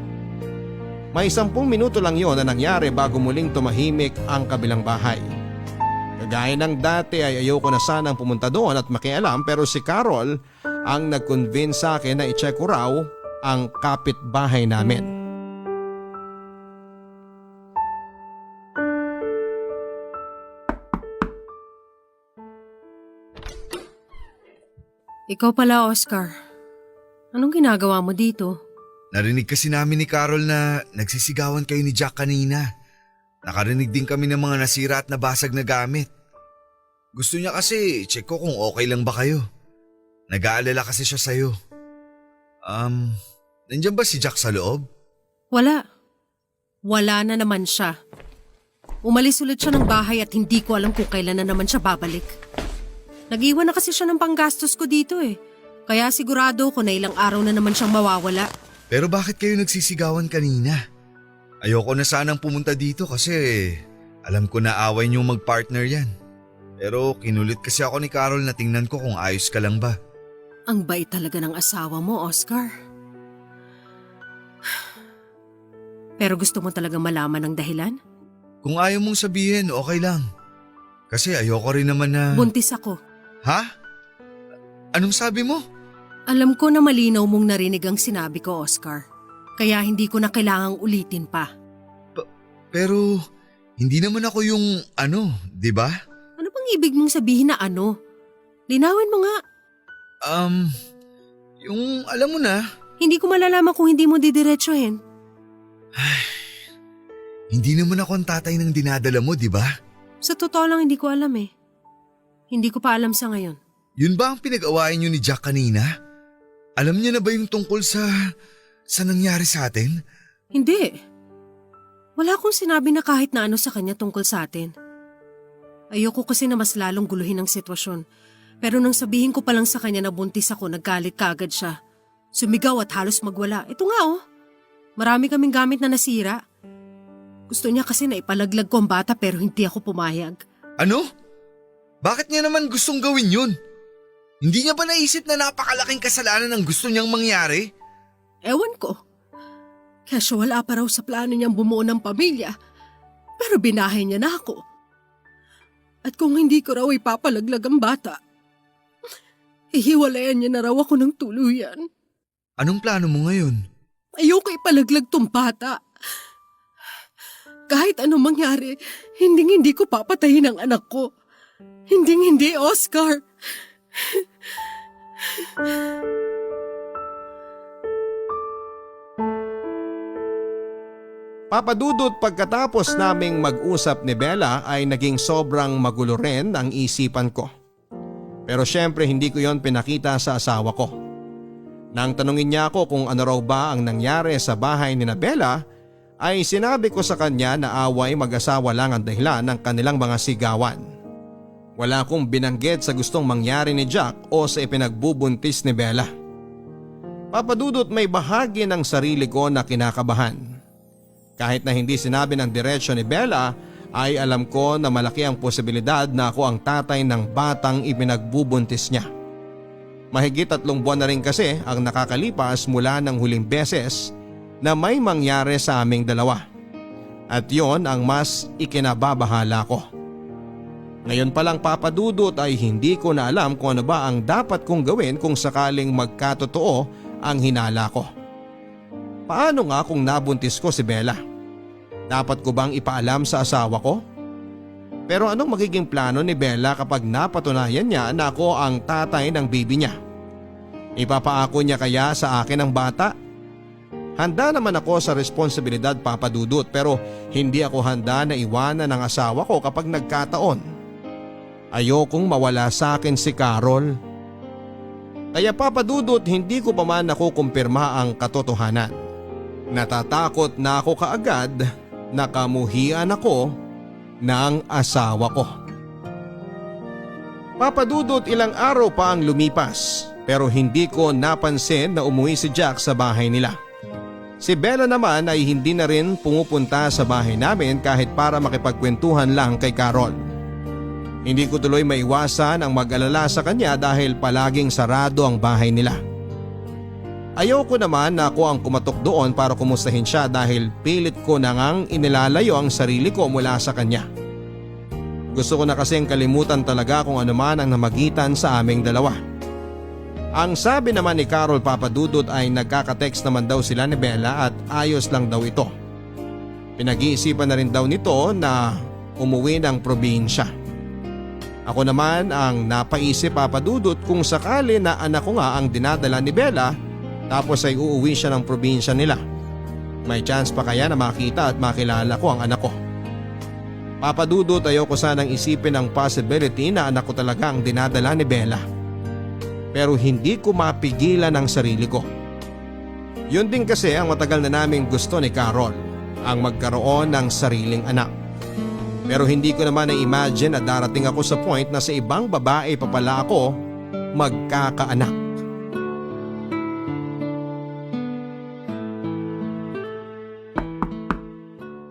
May 10 minuto lang yon na nangyari bago muling tumahimik ang kabilang bahay. Kagaya ng dati ay ayoko na sanang pumunta doon at makialam, pero si Carol ang nag-convince sa akin na i-check ko raw ang kapitbahay namin. Ikaw pala, Oscar. Anong ginagawa mo dito? Narinig kasi namin ni Carol na nagsisigawan kayo ni Jack kanina. Nakarinig din kami ng mga nasira at nabasag na gamit. Gusto niya kasi check ko kung okay lang ba kayo. Nag-aalala kasi siya sa'yo. Nandiyan ba si Jack sa loob? Wala. Wala na naman siya. Umalis ulit siya ng bahay at hindi ko alam kung kailan na naman siya babalik. Nag-iwan na kasi siya ng panggastos ko dito eh. Kaya sigurado ko na ilang araw na naman siyang mawawala. Pero bakit kayo nagsisigawan kanina? Ayoko na sanang pumunta dito kasi alam ko na away niyong mag-partner yan. Pero kinulit kasi ako ni Carol na tingnan ko kung ayos ka lang ba. Ang bait talaga ng asawa mo, Oscar. Pero gusto mo talaga malaman ang dahilan? Kung ayaw mong sabihin, okay lang. Kasi ayoko rin naman na… Buntis ako. Ha? Anong sabi mo? Alam ko na malinaw mong narinig ang sinabi ko, Oscar. Kaya hindi ko na kailangang ulitin pa. Pero hindi naman ako yung di ba? Ano bang ibig mong sabihin na ano? Linawin mo nga. Yung alam mo na. Hindi ko malalaman kung hindi mo didiretsuhin. Hindi naman ako ang tatay ng dinadala mo, di ba? Sa totoo lang hindi ko alam eh. Hindi ko pa alam sa ngayon. Yun ba ang pinag-awayan niyo ni Jack kanina? Alam niya na ba yung tungkol sa nangyari sa atin? Hindi. Wala akong sinabi na kahit na ano sa kanya tungkol sa atin. Ayoko kasi na mas lalong guluhin ang sitwasyon. Pero nang sabihin ko pa lang sa kanya na buntis ako, naggalit kaagad siya. Sumigaw at halos magwala. Ito nga oh. Marami kaming gamit na nasira. Gusto niya kasi na ipalaglag ko ang bata pero hindi ako pumayag. Ano? Bakit niya naman gustong gawin yun? Hindi niya ba naisip na napakalaking kasalanan ang gusto niyang mangyari? Ewan ko. Kesyo wala pa raw sa plano niyang bumuo ng pamilya. Pero binahay niya na ako. At kung hindi ko raw ipapalaglag ang bata, ihiwalayan niya na raw ako ng tuluyan. Anong plano mo ngayon? Ayoko ipalaglag tong bata. Kahit anong mangyari, hindi ko papatayin ang anak ko. Hindi, Oscar. Papadudot, pagkatapos naming mag-usap ni Bella ay naging sobrang magulo rin ang isipan ko. Pero syempre hindi ko yon pinakita sa asawa ko. Nang tanungin niya ako kung ano raw ba ang nangyari sa bahay ni Bella, ay sinabi ko sa kanya na away mag-asawa lang ang dahilan ng kanilang mga sigawan. Wala akong binanggit sa gustong mangyari ni Jack o sa ipinagbubuntis ni Bella. Papadudot, may bahagi ng sarili ko na kinakabahan. Kahit na hindi sinabi ng diretsyo ni Bella, ay alam ko na malaki ang posibilidad na ako ang tatay ng batang ipinagbubuntis niya. Mahigit 3 buwan na rin kasi ang nakakalipas mula ng huling beses na may mangyari sa aming dalawa. At yon ang mas ikinababahala ko. Ngayon pa lang Papa Dudut ay hindi ko na alam kung ano ba ang dapat kong gawin kung sakaling magkatotoo ang hinala ko. Paano nga kung nabuntis ko si Bella? Dapat ko bang ipaalam sa asawa ko? Pero anong magiging plano ni Bella kapag napatunayan niya na ako ang tatay ng baby niya? Ipapaako niya kaya sa akin ang bata? Handa naman ako sa responsibilidad Papa Dudut pero hindi ako handa na iwanan ng asawa ko kapag nagkataon. Ayokong mawala sa akin si Carol. Kaya Papa Dudut hindi ko pa man nakukumpirma ang katotohanan. Natatakot na ako kaagad na kamuhian ako ng asawa ko. Papa Dudut, ilang araw pa ang lumipas pero hindi ko napansin na umuwi si Jack sa bahay nila. Si Bella naman ay hindi na rin pumupunta sa bahay namin kahit para makipagkwentuhan lang kay Carol. Hindi ko tuloy maiwasan ang mag-alala sa kanya dahil palaging sarado ang bahay nila. Ayoko naman na ako ang kumatok doon para kumustahin siya dahil pilit ko na ngang inilalayo ang sarili ko mula sa kanya. Gusto ko na kasing kalimutan talaga kung ano man ang namagitan sa aming dalawa. Ang sabi naman ni Carol Papa Dudut ay nagkaka-text naman daw sila ni Bella at ayos lang daw ito. Pinag-iisipan na rin daw nito na umuwi ng probinsya. Ako naman ang napaisip Papa Dudut kung sakali na anak ko nga ang dinadala ni Bella tapos ay uuwi siya ng probinsya nila. May chance pa kaya na makita at makilala ko ang anak ko. Papa Dudut, ayoko sanang isipin ang possibility na anak ko talaga ang dinadala ni Bella. Pero hindi ko mapigilan ang sarili ko. Yun din kasi ang matagal na naming gusto ni Carol, ang magkaroon ng sariling anak. Pero hindi ko naman na-imagine na darating ako sa point na sa ibang babae pa pala ako magkakaanak.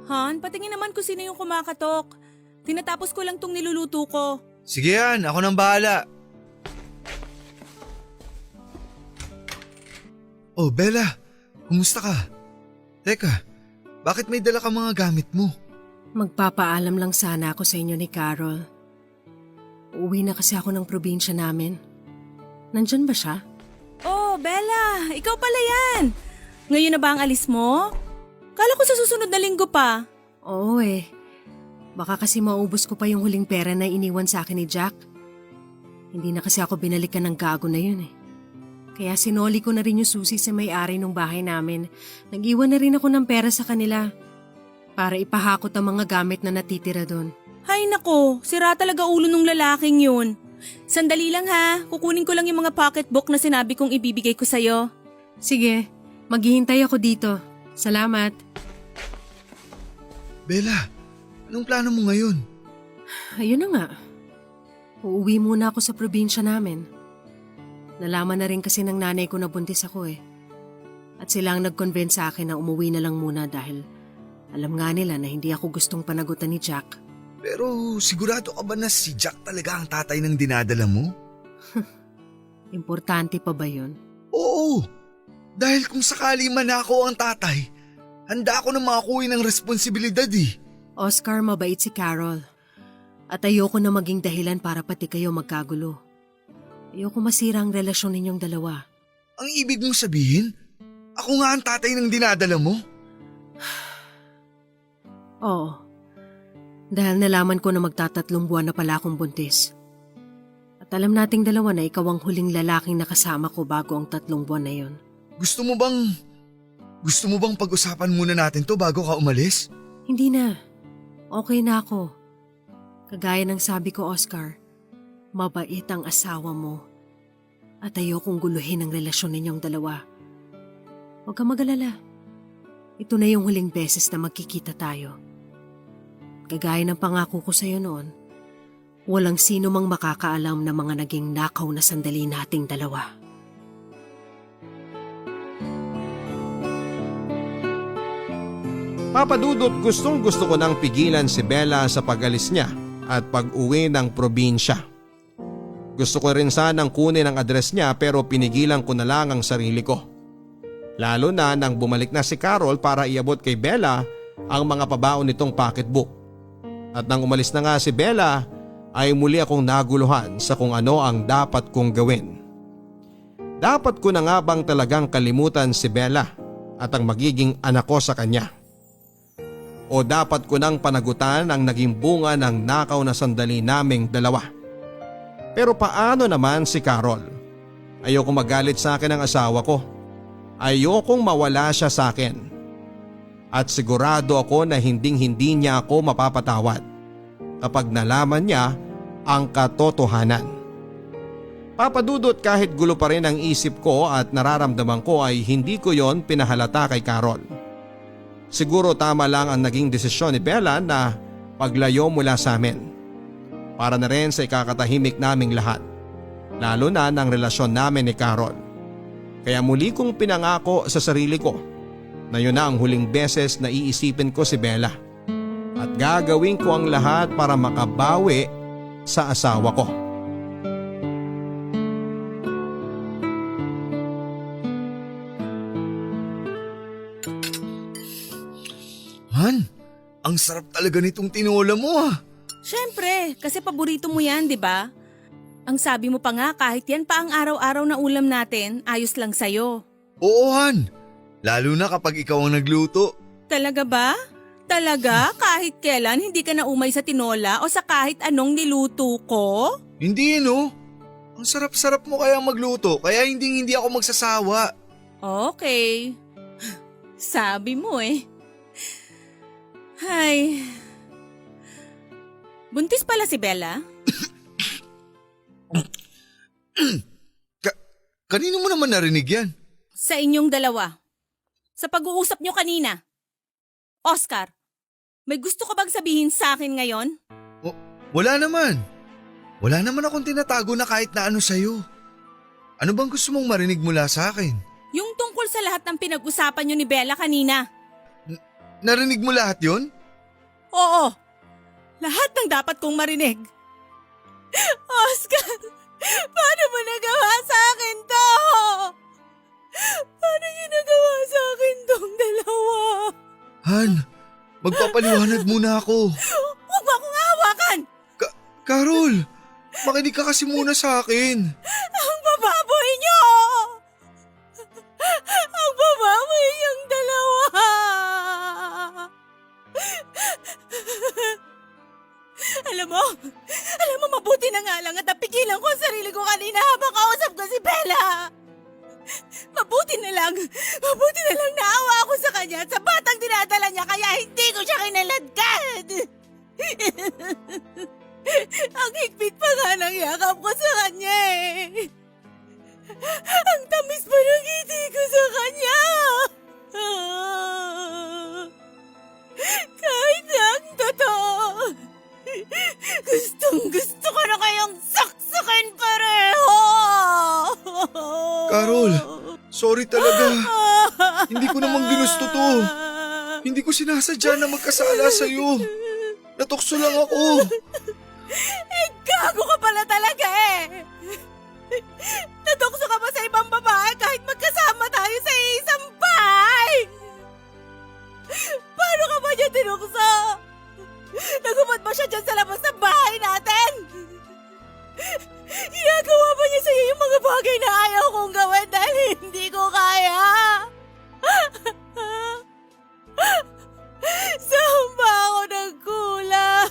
Han, patingin naman kung sino yung kumakatok. Tinatapos ko lang tong niluluto ko. Sige yan, ako nang bahala. Oh Bella, kumusta ka? Teka, bakit may dala ka mga gamit mo? Magpapaalam lang sana ako sa inyo ni Carol. Uuwi na kasi ako ng probinsya namin. Nandyan ba siya? Oh, Bella, ikaw pala yan. Ngayon na ba ang alis mo? Kala ko sa susunod na linggo pa. Oo eh. Baka kasi maubos ko pa yung huling pera na iniwan sa akin ni Jack. Hindi na kasi ako binalikan ng gago na yun eh. Kaya sinoli ko na rin yung susi sa may-ari ng bahay namin. Nag-iwan na rin ako ng pera sa kanila para ipahakot ang mga gamit na natitira doon. Hay nako, sira talaga ulo nung lalaking yun. Sandali lang ha, kukunin ko lang yung mga pocketbook na sinabi kong ibibigay ko sa'yo. Sige, maghihintay ako dito. Salamat. Bella, anong plano mo ngayon? Ayun na nga. Uuwi muna ako sa probinsya namin. Nalaman na rin kasi ng nanay ko na buntis ako eh. At sila ang nag-convince sa akin na umuwi na lang muna dahil alam nga nila na hindi ako gustong panagutan ni Jack. Pero sigurado ka ba na si Jack talaga ang tatay ng dinadala mo? Importante pa ba yun? Oo, dahil kung sakali man ako ang tatay, handa ako na makakuha ng responsibilidad eh. Oscar, mabait si Carol. At ayoko na maging dahilan para pati kayo magkagulo. Ayoko masira ang relasyon ninyong dalawa. Ang ibig mong sabihin, ako nga ang tatay ng dinadala mo? Oo. Dahil nalaman ko na magtatatlong buwan na pala akong buntis. At alam nating dalawa na ikaw ang huling lalaking nakasama ko bago ang 3 buwan na yon. Gusto mo bang pag-usapan muna natin to bago ka umalis? Hindi na. Okay na ako. Kagaya ng sabi ko, Oscar, mabait ang asawa mo. At ayokong guluhin ang relasyon ninyong dalawa. Huwag kang mag-alala. Ito na yung huling beses na magkikita tayo. Kagaya ng pangako ko sa'yo noon, walang sino mang makakaalam na mga naging nakaw na sandali nating dalawa. Papa Dudut, gustong gusto ko nang pigilan si Bella sa pag-alis niya at pag-uwi ng probinsya. Gusto ko rin sanang kunin ang address niya pero pinigilan ko na lang ang sarili ko. Lalo na nang bumalik na si Carol para iabot kay Bella ang mga pabaon nitong pocketbook. At nang umalis na nga si Bella ay muli akong naguluhan sa kung ano ang dapat kong gawin. Dapat ko na nga bang talagang kalimutan si Bella at ang magiging anak ko sa kanya? O dapat ko nang panagutan ang naging bunga ng nakaw na sandali naming dalawa? Pero paano naman si Carol? Ayoko magalit sa akin ang asawa ko. Ayokong mawala siya sa akin. At sigurado ako na hindi niya ako mapapatawad kapag nalaman niya ang katotohanan. Papadudot kahit gulo pa rin ang isip ko at nararamdaman ko ay hindi ko yon pinahalata kay Carol. Siguro tama lang ang naging desisyon ni Bella na paglayo mula sa amin. Para na rin sa ikakatahimik naming lahat, lalo na ng relasyon namin ni Carol. Kaya muli kong pinangako sa sarili ko na yun na ang huling beses na iisipin ko si Bella. At gagawin ko ang lahat para makabawi sa asawa ko. Han, ang sarap talaga nitong tinola mo ah. Siyempre, kasi paborito mo yan, di ba? Ang sabi mo pa nga kahit yan pa ang araw-araw na ulam natin, ayos lang sa'yo. Oo Han, lalo na kapag ikaw ang nagluto. Talaga ba? Talaga? Kahit kailan hindi ka na umay sa tinola o sa kahit anong niluto ko? Hindi no, ang sarap-sarap mo kaya magluto kaya hindi ako magsasawa. Okay. Sabi mo eh. Hay. Buntis pala si Bella? Kanino mo naman narinig yan? Sa inyong dalawa. Sa pag-uusap nyo kanina. Oscar, may gusto ka bang sabihin sa akin ngayon? Wala naman. Wala naman akong tinatago na kahit na ano sa'yo. Ano bang gusto mong marinig mula sa akin? Yung tungkol sa lahat ng pinag-usapan nyo ni Bella kanina. Narinig mo lahat yon? Oo. Lahat ng dapat kong marinig. Oscar, paano mo nagawa sa akin to? Paano ginagawa sa akin tong dalawa? Han, magpapaliwanag muna ako. Huwag mo akong hawakan! Carol, makinig ka kasi muna sa akin. Ang bababoy niyo! Ang bababoy niyong dalawa! Alam mo mabuti na nga lang at napigilan ko ang sarili ko kanina habang kausap ko si Bella. Mabuti na lang naawa ako sa kanya at sa batang dinadala niya kaya hindi ko siya kinaladkad. Ang higpit pa nga ng yakap ko sa kanya eh. Ang tamis pa ng ngiti ko sa kanya. Kahit na ang totoo, gustong-gusto ko na kayong saksakin pareho! Carol, sorry talaga. Hindi ko naman ginusto to. Hindi ko sinasadya na magkasala sa'yo. Natukso lang ako. Gago ka pala talaga eh! Natukso ka pa sa ibang babae kahit magkasama tayo sa isang bahay! Paano ka ba niya tinukso? Nagumot ba siya dyan sa labas ng bahay natin? Ginagawa ba niya sa'yo yung mga bagay na ayaw kong gawin dahil hindi ko kaya? Saan ba ako nagkulang?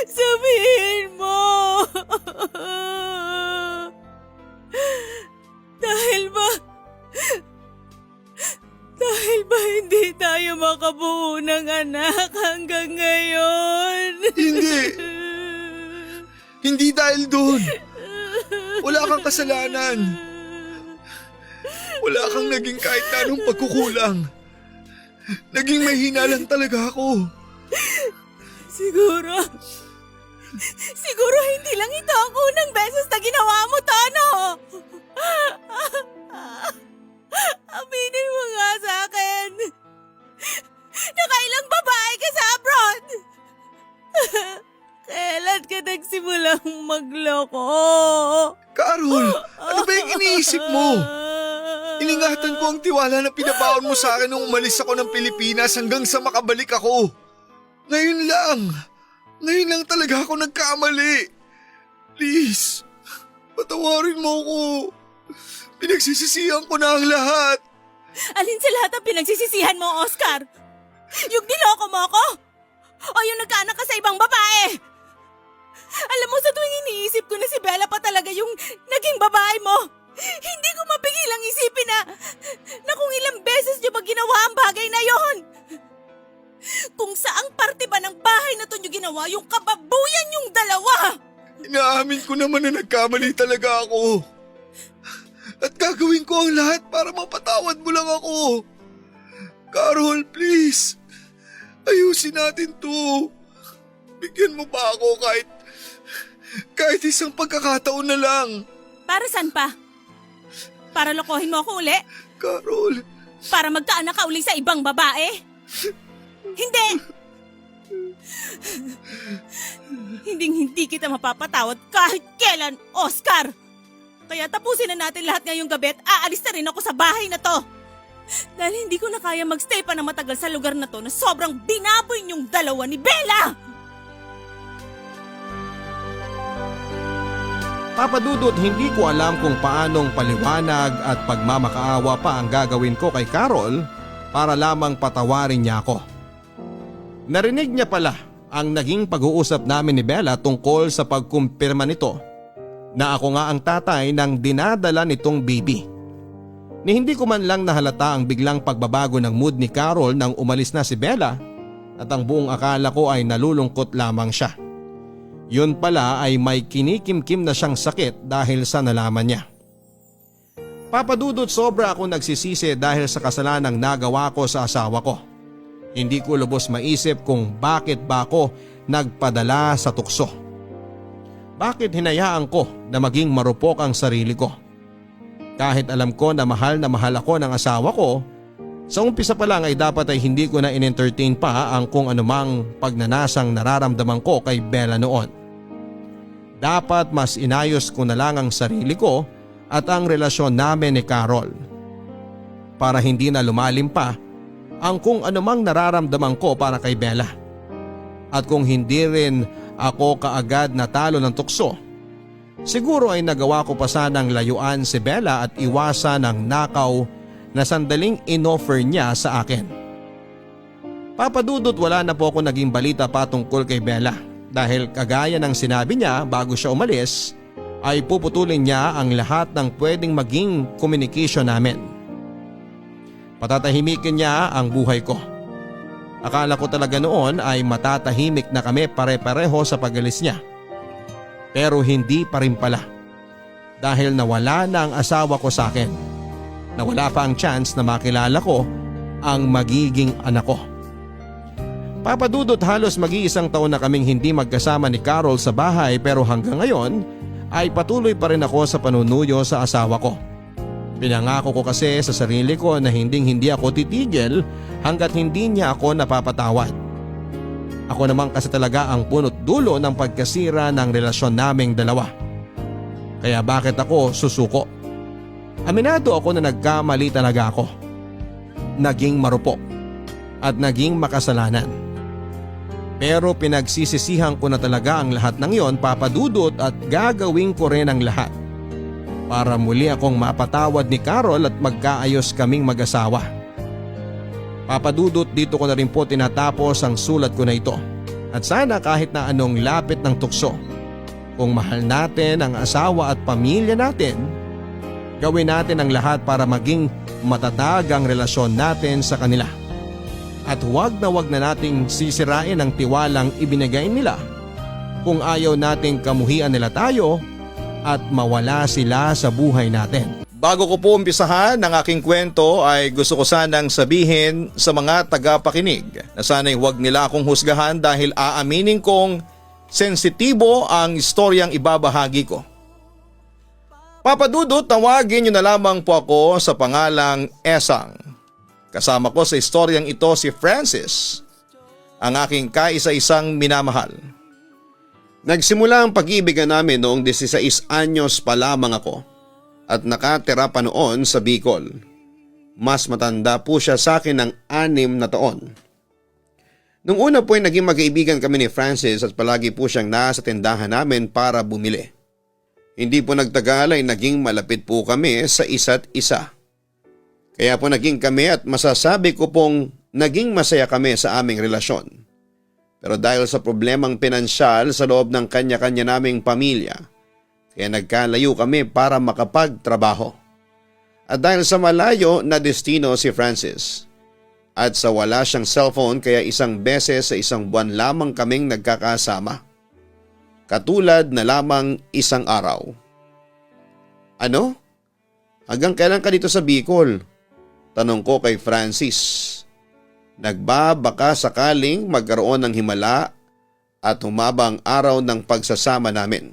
Sabihin mo! Dahil ba hindi tayo makabuo ng anak hanggang ngayon? Hindi. Hindi dahil doon. Wala kang kasalanan. Wala kang naging kahit na anong pagkukulang. Naging mahina lang talaga ako. Siguro hindi lang ito ang unang beses na ginawa mo to, no? Aminin mo nga sa akin. Nakailang babae ka sa abroad. akong magloko. Carol, ano ba yung iniisip mo? Iningatan ko ang tiwala na pinabaon mo sa akin nung umalis ako ng Pilipinas hanggang sa makabalik ako. Ngayon lang talaga ako nagkamali. Please, patawarin mo ako. Pinagsisisihan ko na ang lahat. Alin sa lahat ang pinagsisisihan mo, Oscar? Yung niloko mo ako? O yung nagkaanak ka sa ibang babae? Alam mo, sa tuwing iniisip ko na si Bella pa talaga yung naging babae mo, hindi ko mapigilang isipin na kung ilang beses niyo ba ginawa ang bagay na yon. Kung saang parte ba ng bahay na to niyo ginawa yung kababuyan yung dalawa. Inaamin ko naman na nagkamali talaga ako. At gagawin ko ang lahat para mapatawad mo lang ako. Carol, please. Ayusin natin to. Bigyan mo pa ako kahit isang pagkakataon na lang. Para saan pa? Para lokohin mo ako uli? Carol. Para magkaanak ka uli sa ibang babae? Hindi! Hindi kita mapapatawad kahit kailan, Oscar! Kaya tapusin na natin lahat ngayong gabi at aalis na rin ako sa bahay na to. Dahil hindi ko na kaya magstay pa na matagal sa lugar na to na sobrang binaboy niyong dalawa ni Bella! Papa Dudut, hindi ko alam kung paanong paliwanag at pagmamakaawa pa ang gagawin ko kay Carol para lamang patawarin niya ako. Narinig niya pala ang naging pag-uusap namin ni Bella tungkol sa pagkumpirma nito na ako nga ang tatay ng dinadala nitong baby. Ni hindi ko man lang nahalata ang biglang pagbabago ng mood ni Carol nang umalis na si Bella at ang buong akala ko ay nalulungkot lamang siya. Yun pala ay may kinikimkim na siyang sakit dahil sa nalaman niya. Papa Dudut, sobra ako nagsisisi dahil sa kasalanang nagawa ko sa asawa ko. Hindi ko lubos maisip kung bakit ba ako nagpadala sa tukso. Bakit hinayaan ko na maging marupok ang sarili ko? Kahit alam ko na mahal ako ng asawa ko, sa umpisa pa lang ay dapat ay hindi ko na in-entertain pa ang kung anumang pagnanasang nararamdaman ko kay Bella noon. Dapat mas inayos ko na lang ang sarili ko at ang relasyon namin ni Carol. Para hindi na lumalim pa ang kung anumang nararamdaman ko para kay Bella. At kung hindi rin ako kaagad natalo ng tukso, siguro ay nagawa ko pa sanang layuan si Bella at iwasan ang nakaw na sandaling inoffer niya sa akin. Papa Dudut, wala na po ako naging balita pa tungkol kay Bella dahil kagaya ng sinabi niya bago siya umalis ay puputulin niya ang lahat ng pwedeng maging communication namin. Patatahimikin niya ang buhay ko. Akala ko talaga noon ay matatahimik na kami pare-pareho sa pag-alis niya. Pero hindi pa rin pala dahil nawala na ang asawa ko sa akin. Nawala pa ang chance na makilala ko ang magiging anak ko. Papa Dudut, halos mag-iisang taon na kaming hindi magkasama ni Carol sa bahay pero hanggang ngayon ay patuloy pa rin ako sa panunuyo sa asawa ko. Pinangako ko kasi sa sarili ko na hindi ako titigil hanggat hindi niya ako napapatawad. Ako naman kasi talaga ang punot dulo ng pagkasira ng relasyon naming dalawa. Kaya bakit ako susuko? Aminado ako na nagkamali talaga ako. Naging marupok at naging makasalanan. Pero pinagsisisihan ko na talaga ang lahat ng yon, Papa Dudut, at gagawin ko rin ang lahat para muli akong mapatawad ni Carol at magkaayos kaming mag-asawa. Papa Dudut, dito ko na rin po tinatapos ang sulat ko na ito. At sana kahit na anong lapit ng tukso, kung mahal natin ang asawa at pamilya natin, gawin natin ang lahat para maging matatag ang relasyon natin sa kanila. At huwag na nating sisirain ang tiwalang ibinigay nila kung ayaw nating kamuhian nila tayo at mawala sila sa buhay natin. Bago ko po umpisahan ang aking kwento ay gusto ko sanang sabihin sa mga tagapakinig na sana'y huwag nila akong husgahan dahil aaminin kong sensitibo ang istoryang ibabahagi ko. Papa Dudut, tawagin niyo na lamang po ako sa pangalang Esang. Kasama ko sa istoryang ito si Francis, ang aking kaisa-isang minamahal. Nagsimula ang pag-ibigan namin noong 16 anyos pa lamang ako at nakatira pa noon sa Bicol. Mas matanda po siya sa akin ng 6 na taon. Nung una po ay naging magkaibigan kami ni Francis at palagi po siyang nasa tindahan namin para bumili. Hindi po nagtagal ay naging malapit po kami sa isa't isa. Kaya po naging kami at masasabi ko pong naging masaya kami sa aming relasyon. Pero dahil sa problemang pinansyal sa loob ng kanya-kanya naming pamilya, kaya nagkalayo kami para makapagtrabaho. At dahil sa malayo na destino si Francis, at sa wala siyang cellphone kaya isang beses sa isang buwan lamang kaming nagkakasama. Katulad na lamang isang araw. Ano? Hanggang kailan ka dito sa Bicol? Tanong ko kay Francis. Nagbabaka sakaling magkaroon ng himala at humaba ang araw ng pagsasama namin.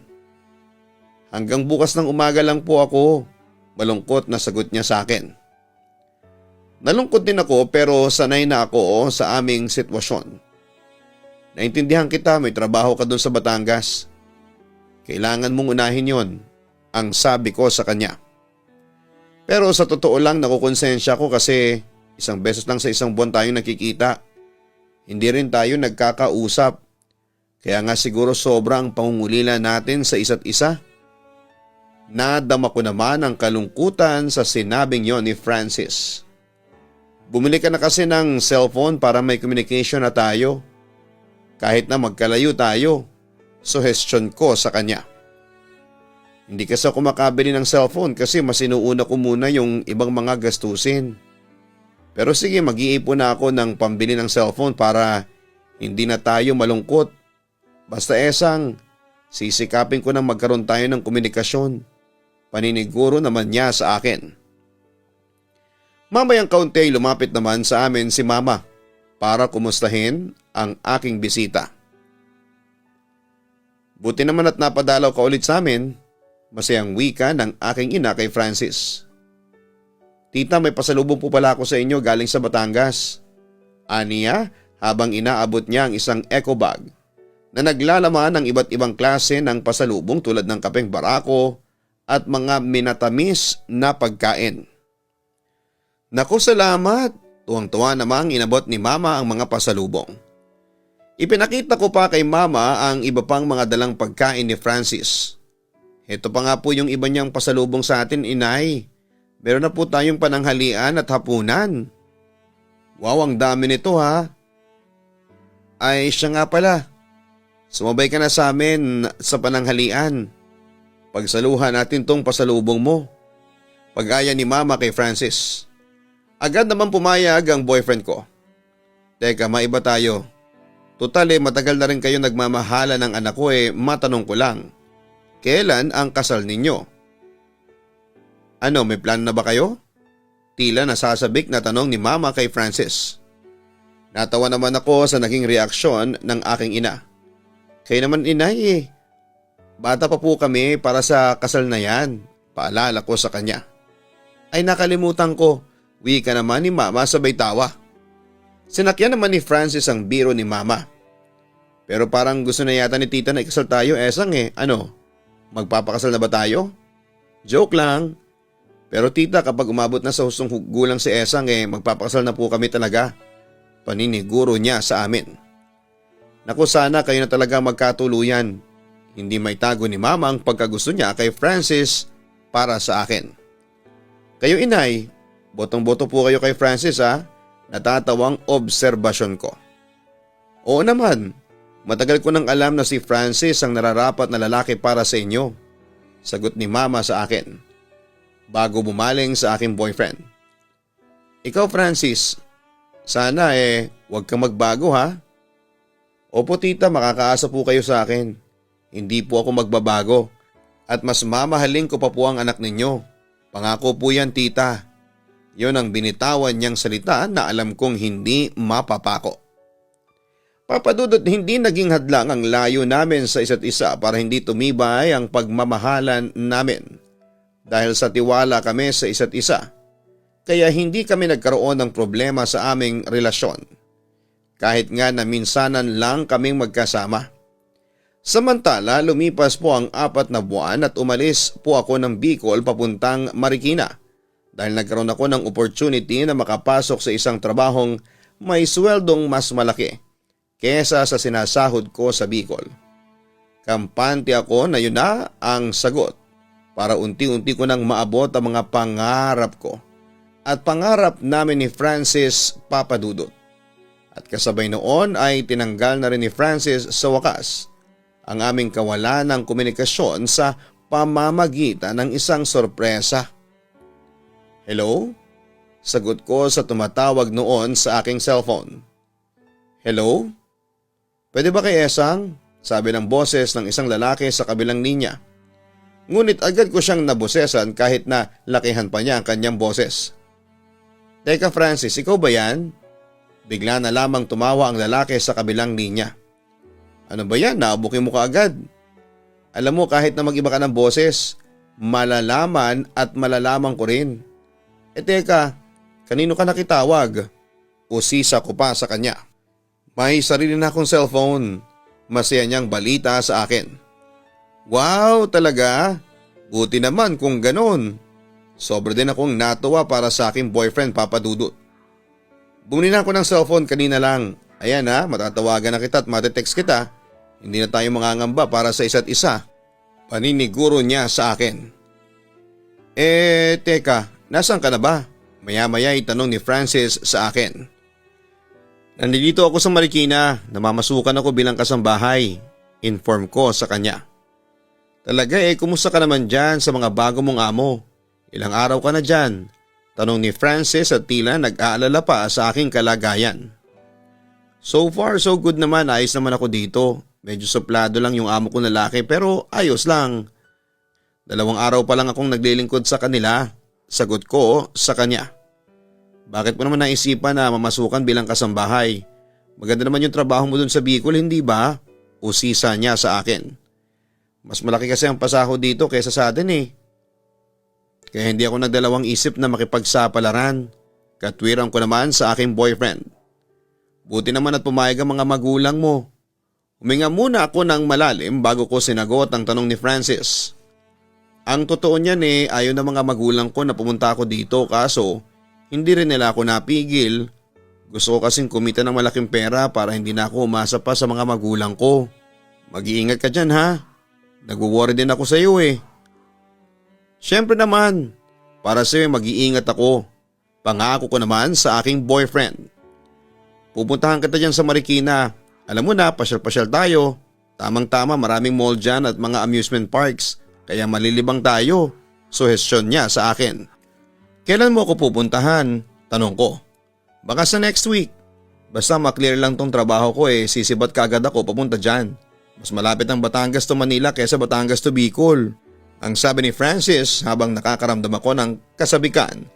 Hanggang bukas ng umaga lang po ako, malungkot na sagot niya sa akin. Nalungkot din ako pero sanay na ako sa aming sitwasyon. Naintindihan kita, may trabaho ka doon sa Batangas. Kailangan mong unahin yon, ang sabi ko sa kanya. Pero sa totoo lang nakukonsensya ko kasi isang beses lang sa isang buwan tayong nakikita. Hindi rin tayo nagkakausap. Kaya nga siguro sobrang pangungulila natin sa isa't isa. Nadama ko naman ang kalungkutan sa sinabing yon ni Francis. Bumili ka na kasi ng cellphone para may communication na tayo. Kahit na magkalayo tayo, suhestyon ko sa kanya. Hindi kasi ako makabili ng cellphone kasi mas inuuna ko muna yung ibang mga gastusin. Pero sige, mag-iipon na ako ng pambili ng cellphone para hindi na tayo malungkot. Basta esang, sisikapin ko na magkaroon tayo ng komunikasyon. Paniniguro naman niya sa akin. Mamayang kaunti lumapit naman sa amin si Mama para kumustahin ang aking bisita. Buti naman at napadalaw ka ulit sa amin, masayang wika ng aking ina kay Francis. Tita, may pasalubong po pala ako sa inyo galing sa Batangas. Aniya habang inaabot niya ang isang eco bag na naglalaman ng iba't ibang klase ng pasalubong tulad ng kapeng barako at mga minatamis na pagkain. Naku, salamat! Tuwang-tuwa namang inabot ni Mama ang mga pasalubong. Ipinakita ko pa kay Mama ang iba pang mga dalang pagkain ni Francis. Ito pa nga po yung iba niyang pasalubong sa atin, Inay. Meron na po tayong pananghalian at hapunan. Wow, ang dami nito ha. Ay siya nga pala. Sumabay ka na sa amin sa pananghalian. Pagsaluhan natin tong pasalubong mo. Pag-aya ni Mama kay Francis. Agad naman pumayag ang boyfriend ko. Teka, maiba tayo. Total matagal na rin kayo nagmamahala ng anak ko matanong ko lang. Kailan ang kasal ninyo? Ano, may plan na ba kayo? Tila nasasabik na tanong ni Mama kay Francis. Natawa naman ako sa naging reaksyon ng aking ina. Kaya naman inay bata pa po kami para sa kasal na yan. Paalala ko sa kanya. Ay nakalimutan ko. Wika naman ni Mama sabay tawa. Sinakyan naman ni Francis ang biro ni Mama. Pero parang gusto na yata ni Tita na ikasal tayo esang Ano, magpapakasal na ba tayo? Joke lang. Pero Tita, kapag umabot na sa hustong gulang si Esang magpapakasal na po kami talaga. Paniniguro niya sa amin. Naku, sana kayo na talaga magkatuluyan. Hindi may tago ni Mama ang pagkagusto niya kay Francis para sa akin. Kayo inay, botong-boto po kayo kay Francis ha. Natatawang obserbasyon ko. Oo naman, matagal ko nang alam na si Francis ang nararapat na lalaki para sa inyo. Sagot ni Mama sa akin. Bago bumaling sa aking boyfriend. Ikaw Francis, sana huwag kang magbago ha. Opo Tita, makakaasa po kayo sa akin. Hindi po ako magbabago at mas mamahalin ko pa po ang anak ninyo. Pangako po yan Tita. Yon ang binitawan niyang salita na alam kong hindi mapapako. Papadudot hindi naging hadlang ang layo namin sa isa't isa para hindi tumibay ang pagmamahalan namin. Dahil sa tiwala kami sa isa't isa, kaya hindi kami nagkaroon ng problema sa aming relasyon. Kahit nga na minsanan lang kaming magkasama. Samantala lumipas po ang 4 na buwan at umalis po ako ng Bicol papuntang Marikina dahil nagkaroon ako ng opportunity na makapasok sa isang trabahong may sweldong mas malaki kesa sa sinasahod ko sa Bicol. Kampante ako na yun na ang sagot para unti-unti ko nang maabot ang mga pangarap ko at pangarap namin ni Francis Papadudot. At kasabay noon ay tinanggal na rin ni Francis sa wakas ang aming kawalan ng komunikasyon sa pamamagitan ng isang sorpresa. Hello? Sagot ko sa tumatawag noon sa aking cellphone. Hello? Pwede ba kay Esang? Sabi ng boses ng isang lalaki sa kabilang linya. Ngunit agad ko siyang nabosesan kahit na lakihan pa niya ang kanyang boses. Teka Francis, ikaw ba yan? Bigla na lamang tumawa ang lalaki sa kabilang linya. Ano ba yan? Naabukin mo ka agad. Alam mo kahit na mag-iba ka ng boses, malalaman at malalaman ko rin. Teka, kanino ka nakitawag? Usisa ko pa sa kanya. May sarili na akong cellphone. Masaya niyang balita sa akin. Wow, talaga? Buti naman kung ganon. Sobra din akong natuwa para sa aking boyfriend Papadudot. Bumili na ako ng cellphone kanina lang. Ayan ha, matatawagan na kita at matetext kita. Hindi na tayo mangangamba para sa isa't isa. Paniniguro niya sa akin. Teka, nasaan ka na ba? Maya-maya itanong ni Francis sa akin. Nandito ako sa Marikina, namamasukan ako bilang kasambahay. Inform ko sa kanya. Talaga kumusta ka naman dyan sa mga bago mong amo? Ilang araw ka na dyan? Tanong ni Francis at tila nag-aalala pa sa aking kalagayan. So far so good naman, ayos naman ako dito. Medyo suplado lang yung amo ko lalaki pero ayos lang. 2 araw pa lang akong naglilingkod sa kanila. Sagot ko sa kanya. Bakit mo naman naisipan na mamasukan bilang kasambahay? Maganda naman yung trabaho mo dun sa Bicol, hindi ba? Usisa niya sa akin. Mas malaki kasi ang pasahod dito kaysa sa atin Kaya hindi ako nagdalawang isip na makipagsapalaran. Katwiran ko naman sa aking boyfriend. Buti naman at pumayag ang mga magulang mo. Huminga muna ako ng malalim bago ko sinagot ang tanong ni Francis. Ang totoo niyan ayaw ng mga magulang ko na pumunta ako dito kaso hindi rin nila ako napigil. Gusto ko kasing kumita ng malaking pera para hindi na ako umasa pa sa mga magulang ko. Mag-iingat ka dyan ha. Nag-worry din ako sa iyo Siyempre naman, para sa iyo mag-iingat ako. Pangako ko naman sa aking boyfriend. Pupuntahan kita dyan sa Marikina. Alam mo na, pasyal-pasyal tayo. Tamang-tama maraming mall dyan at mga amusement parks. Kaya malilibang tayo. Suhestyon niya sa akin. Kailan mo ako pupuntahan? Tanong ko. Baka sa next week. Basta maklear lang tong trabaho ko sisibat kagad ako papunta dyan. Mas malapit ang Batangas to Manila kaysa Batangas to Bicol. Ang sabi ni Francis habang nakakaramdam ako ng kasabikan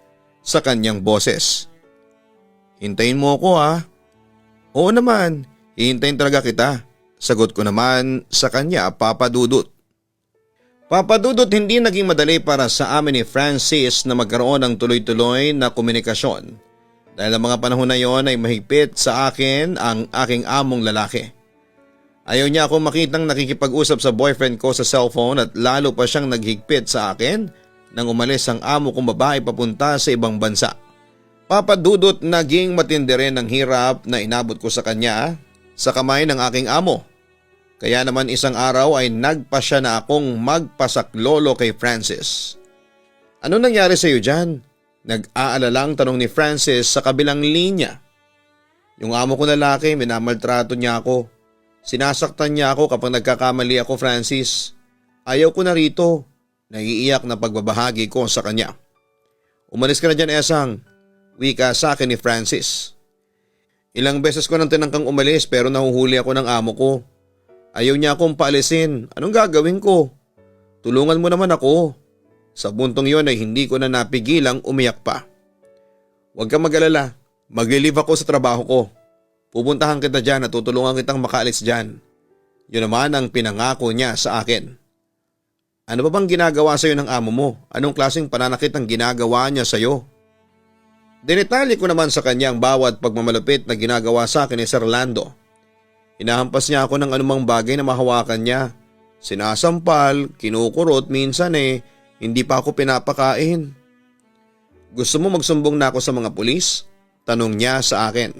sa kanyang boses. Hintayin mo ako ha. Oo naman, hihintayin talaga kita. Sagot ko naman sa kanya, Papadudot. Papadudot, hindi naging madali para sa amin ni Francis na magkaroon ng tuloy-tuloy na komunikasyon. Dahil ang mga panahon na yon ay mahigpit sa akin ang aking among lalaki. Ayaw niya akong makitang nakikipag-usap sa boyfriend ko sa cellphone at lalo pa siyang naghigpit sa akin nang umalis ang amo kong babae papunta sa ibang bansa. Papadudot, naging matindi rin ang hirap na inabot ko sa kanya sa kamay ng aking amo. Kaya naman isang araw ay nagpasya na akong magpasaklolo kay Francis. Ano nangyari sa iyo dyan? Nag-aalalang tanong ni Francis sa kabilang linya. Yung amo ko lalaki, minamaltrato niya ako. Sinasaktan niya ako kapag nagkakamali ako, Francis. Ayaw ko na rito. Naiiyak na pagbabahagi ko sa kanya. Umalis ka na dyan, Esang. Wika sa akin ni Francis. Ilang beses ko nang tinangkang umalis pero nahuhuli ako ng amo ko. Ayaw niya akong paalisin. Anong gagawin ko? Tulungan mo naman ako. Sa puntong yon ay hindi ko na napigilang umiyak pa. Huwag kang mag-alala. Mag-leave ako sa trabaho ko. Pupuntahan kita dyan at tutulungan kitang makaalis dyan. Yun naman ang pinangako niya sa akin. Ano ba bang ginagawa sa iyo ng amo mo? Anong klaseng pananakit ang ginagawa niya sa iyo? Dinetali ko naman sa kanya ang bawat pagmamalupit na ginagawa sa akin ni Sir Lando. Hinahampas niya ako ng anumang bagay na mahawakan niya. Sinasampal, kinukurot, minsan hindi pa ako pinapakain. Gusto mo magsumbong na ako sa mga pulis? Tanong niya sa akin.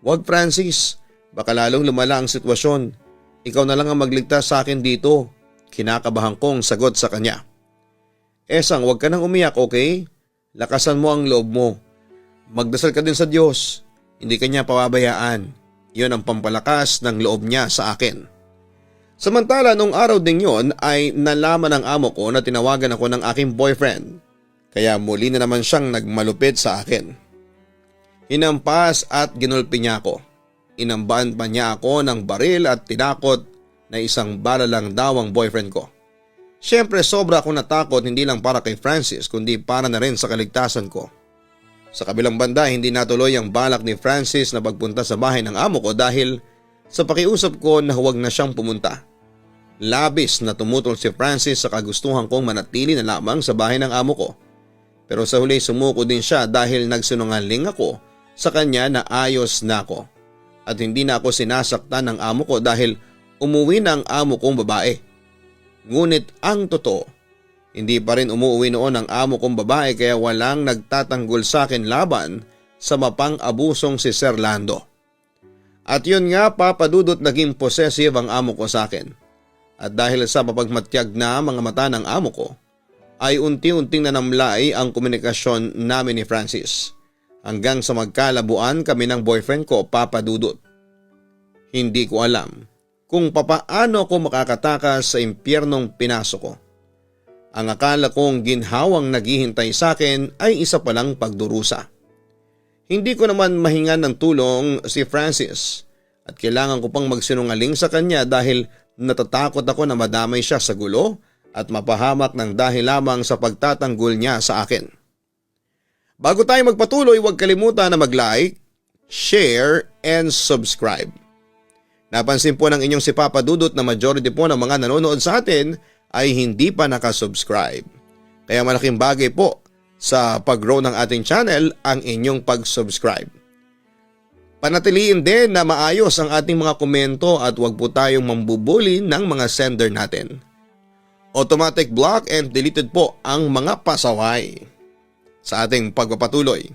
Wag Francis, baka lalong lumala ang sitwasyon. Ikaw na lang ang magligtas sa akin dito. Kinakabahan kong sagot sa kanya. Esang, wag ka nang umiyak, okay? Lakasan mo ang loob mo. Magdasal ka din sa Diyos. Hindi ka niya pababayaan. Yun ang pampalakas ng loob niya sa akin. Samantala nung araw ding yon ay nalaman ng amo ko na tinawagan ako ng aking boyfriend. Kaya muli na naman siyang nagmalupit sa akin. Hinampas at ginulpi niya ako. Inambaan pa niya ako ng baril at tinakot na isang bala lang daw ang boyfriend ko. Siyempre sobra akong natakot hindi lang para kay Francis kundi para na rin sa kaligtasan ko. Sa kabilang banda hindi natuloy ang balak ni Francis na pagpunta sa bahay ng amo ko dahil sa pakiusap ko na huwag na siyang pumunta. Labis na tumutol si Francis sa kagustuhan kong manatili na lamang sa bahay ng amo ko. Pero sa huli sumuko din siya dahil nagsinungaling ako sa kanya na ayos na ako. At hindi na ako sinasaktan ng amo ko dahil umuwi na ang amo kong babae. Ngunit ang totoo, hindi pa rin umuwi noon ang amo kong babae kaya walang nagtatanggol sa akin laban sa mapang-abusong si Sir Lando. At yun nga papadudot naging possessive ang amo ko sa akin. At dahil sa mapagmatyag na mga mata ng amo ko, ay unti-unting nanamlay ang komunikasyon namin ni Francis. Hanggang sa magkalabuan kami ng boyfriend ko, papadudot. Hindi ko alam kung papaano ako makakatakas sa impyernong pinasok ko. Ang akala kong ginhawang naghihintay sa akin ay isa palang pagdurusa. Hindi ko naman mahingan ng tulong si Francis at kailangan ko pang magsinungaling sa kanya dahil natatakot ako na madamay siya sa gulo at mapahamak ng dahil lamang sa pagtatanggol niya sa akin. Bago tayo magpatuloy, huwag kalimutan na mag-like, share, and subscribe. Napansin po ng inyong si Papa Dudut na majority po ng mga nanonood sa atin ay hindi pa nakasubscribe. Kaya malaking bagay po sa pag-grow ng ating channel ang inyong pag-subscribe. Panatiliin din na maayos ang ating mga komento at huwag po tayong mambubuli ng mga sender natin. Automatic block and deleted po ang mga pasaway sa ating pagpapatuloy.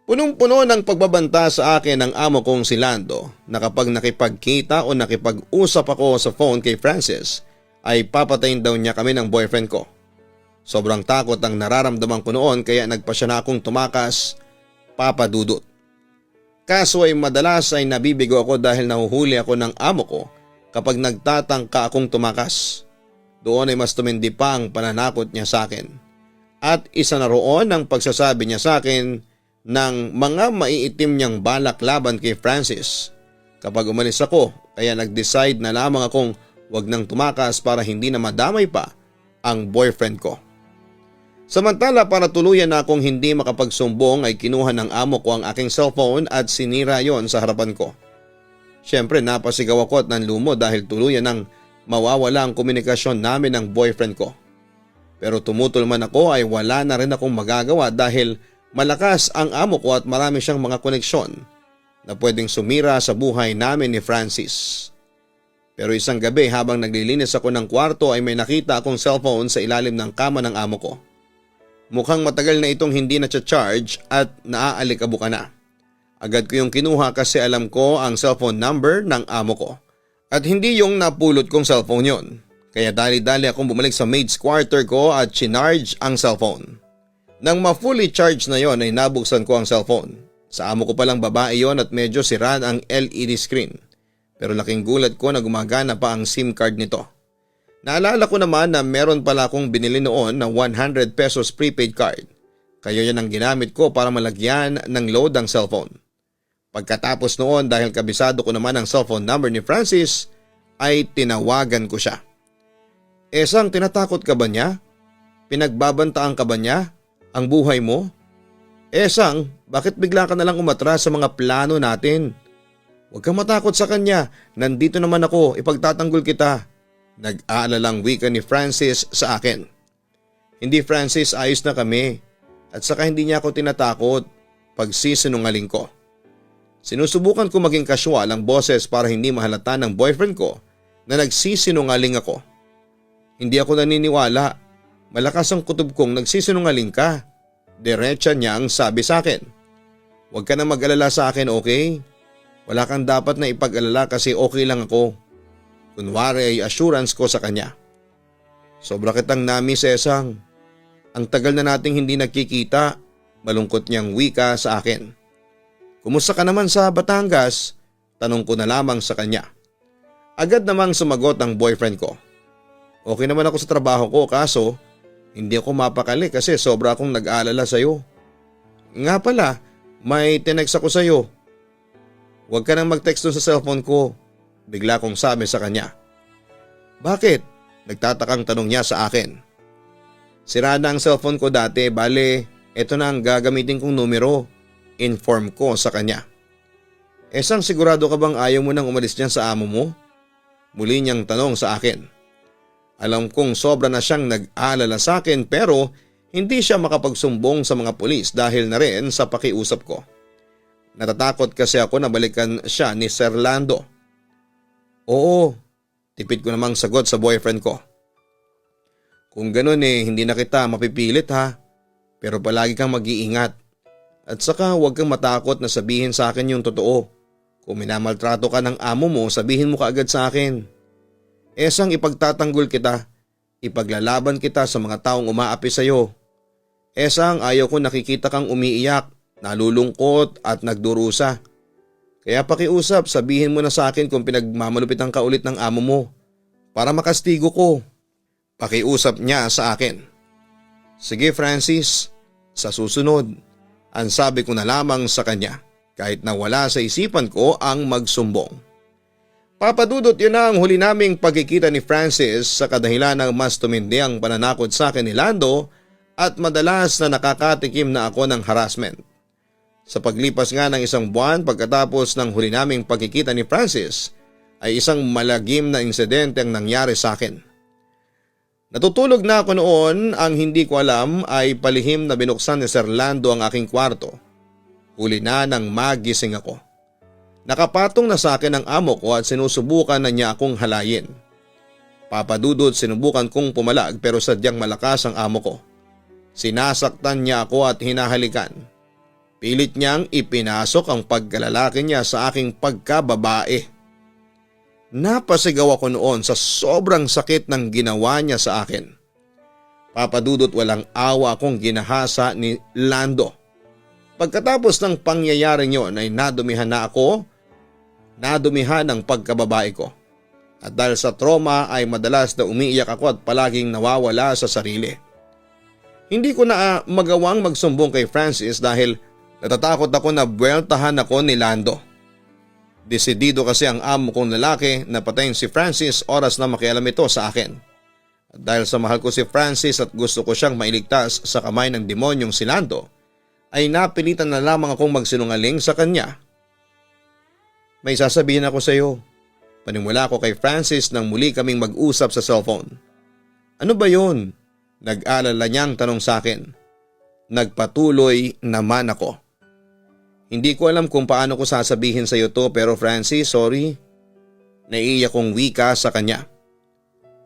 Punong-puno ng pagbabanta sa akin ng amo kong si Lando na kapag nakipagkita o nakipag-usap ako sa phone kay Francis ay papatayin daw niya kami ng boyfriend ko. Sobrang takot ang nararamdaman ko noon kaya nagpa siya na akong tumakas, papadudot. Kaso ay madalas ay nabibigo ako dahil nahuhuli ako ng amo ko kapag nagtatangka akong tumakas. Doon ay mas tumindi pa ang pananakot niya sa akin. At isa na roon ang pagsasabi niya sa akin ng mga maiitim niyang balak laban kay Francis. Kapag umalis ako, kaya nag-decide na lamang akong wag nang tumakas para hindi na madamay pa ang boyfriend ko. Samantala para tuluyan na akong hindi makapagsumbong ay kinuha ng amo ko ang aking cellphone at sinira yon sa harapan ko. Siyempre napasigaw ako at nanlumo dahil tuluyan ng mawawala ang komunikasyon namin ng boyfriend ko. Pero tumutol man ako ay wala na rin akong magagawa dahil malakas ang amo ko at marami siyang mga koneksyon na pwedeng sumira sa buhay namin ni Francis. Pero isang gabi habang naglilinis ako ng kwarto ay may nakita akong cellphone sa ilalim ng kama ng amo ko. Mukhang matagal na itong hindi na-charge at naaalikabuka na. Agad ko yung kinuha kasi alam ko ang cellphone number ng amo ko. At hindi yung napulot kong cellphone yon. Kaya dali-dali akong bumalik sa maid's quarter ko at chinarge ang cellphone. Nang ma-fully charge na yon ay nabuksan ko ang cellphone. Sa amo ko palang babae yon at medyo sira ang LED screen. Pero laking gulat ko na gumagana pa ang SIM card nito. Naalala ko naman na meron pala akong binili noon na 100 pesos prepaid card. Kaya yan ang ginamit ko para malagyan ng load ang cellphone. Pagkatapos noon dahil kabisado ko naman ang cellphone number ni Francis ay tinawagan ko siya. Esang, tinatakot ka ba niya? Pinagbabantaan ka ba niya ang buhay mo? Esang, bakit bigla ka nalang umatras sa mga plano natin? Huwag kang matakot sa kanya, nandito naman ako, ipagtatanggol kita. Nag-aalalang wika ni Francis sa akin. Hindi Francis, ayos na kami. At saka hindi niya ako tinatakot, pagsisinungaling ko. Sinusubukan ko maging casual ang boses para hindi mahalata ng boyfriend ko na nagsisinungaling ako. Hindi ako naniniwala. Malakas ang kutob kong nagsisinungaling ka. Diretsa niya ang sabi sa akin. Huwag ka na mag-alala sa akin, okay? Wala kang dapat na ipag-alala kasi okay lang ako. Kunwari ay assurance ko sa kanya. Sobra kitang namiss, Esang. Ang tagal na nating hindi nagkikita, malungkot niyang wika sa akin. Kumusta ka naman sa Batangas? Tanong ko na lamang sa kanya. Agad namang sumagot ang boyfriend ko. Okay naman ako sa trabaho ko kaso hindi ako mapakali kasi sobra akong nag-aalala sa'yo. Nga pala, may tinext ako sa'yo. Huwag ka nang mag-text dun sa cellphone ko. Bigla kong sabi sa kanya. Bakit? Nagtatakang tanong niya sa akin. Sira na ang cellphone ko dati, bale, eto na ang gagamitin kong numero. Inform ko sa kanya. Esang sigurado ka bang ayaw mo nang umalis dyan sa amo mo? Muli niyang tanong sa akin. Alam kong sobra na siyang nag-aalala sa akin pero hindi siya makapagsumbong sa mga pulis dahil na rin sa pakiusap ko. Natatakot kasi ako na balikan siya ni Sir Lando. Oo, tipid ko namang sagot sa boyfriend ko. Kung ganun hindi na kita mapipilit ha. Pero palagi kang mag-iingat. At saka huwag kang matakot na sabihin sa akin yung totoo. Kung minamaltrato ka ng amo mo, sabihin mo kaagad sa akin. Esang ipagtatanggol kita. Ipaglalaban kita sa mga taong umaapi sa'yo. Esang ayaw ko nakikita kang umiiyak, nalulungkot at nagdurusa. Kaya pakiusap, sabihin mo na sa akin kung pinagmamalupitan ka ulit ng amo mo. Para makastigo ko. Pakiusap niya sa akin. Sige Francis, sa susunod. Ang sabi ko na lamang sa kanya kahit na wala sa isipan ko ang magsumbong. Papadudot yun na ang huli naming pagkikita ni Francis sa kadahilan ng mas tumindi ang pananakot sa akin ni Lando at madalas na nakakatikim na ako ng harassment. Sa paglipas nga ng isang buwan pagkatapos ng huli naming pagkikita ni Francis ay isang malagim na insidente ang nangyari sa akin. Natutulog na ako noon, ang hindi ko alam ay palihim na binuksan ni Sir Lando ang aking kwarto. Huli na nang magising ako. Nakapatong na sa akin ang amo ko at sinusubukan na niya akong halayin. Papadudod sinubukan kong pumalag pero sadyang malakas ang amo ko. Sinasaktan niya ako at hinahalikan. Pilit niyang ipinasok ang pagkalalaki niya sa aking pagkababae. Napasigaw ako noon sa sobrang sakit ng ginawa niya sa akin. Papadudot walang awa akong ginahasa ni Lando. Pagkatapos ng pangyayaring yon ay nadumihan na ako, nadumihan ang pagkababae ko. At dahil sa trauma ay madalas na umiiyak ako at palaging nawawala sa sarili. Hindi ko na magawang magsumbong kay Francis dahil natatakot ako na buweltahan ako ni Lando. Desidido kasi ang amo kong lalaki na patayin si Francis oras na makialam ito sa akin. At dahil sa mahal ko si Francis at gusto ko siyang mailigtas sa kamay ng demonyong si Lando, ay napilitan na lamang akong magsinungaling sa kanya. May sasabihin ako sa iyo. Panimula ko kay Francis nang muli kaming mag-usap sa cellphone. Ano ba yun? Nag-alala niyang tanong sa akin. Nagpatuloy naman ako. Hindi ko alam kung paano ko sasabihin sa iyo to pero Francis, sorry. Naiiyak kong wika sa kanya.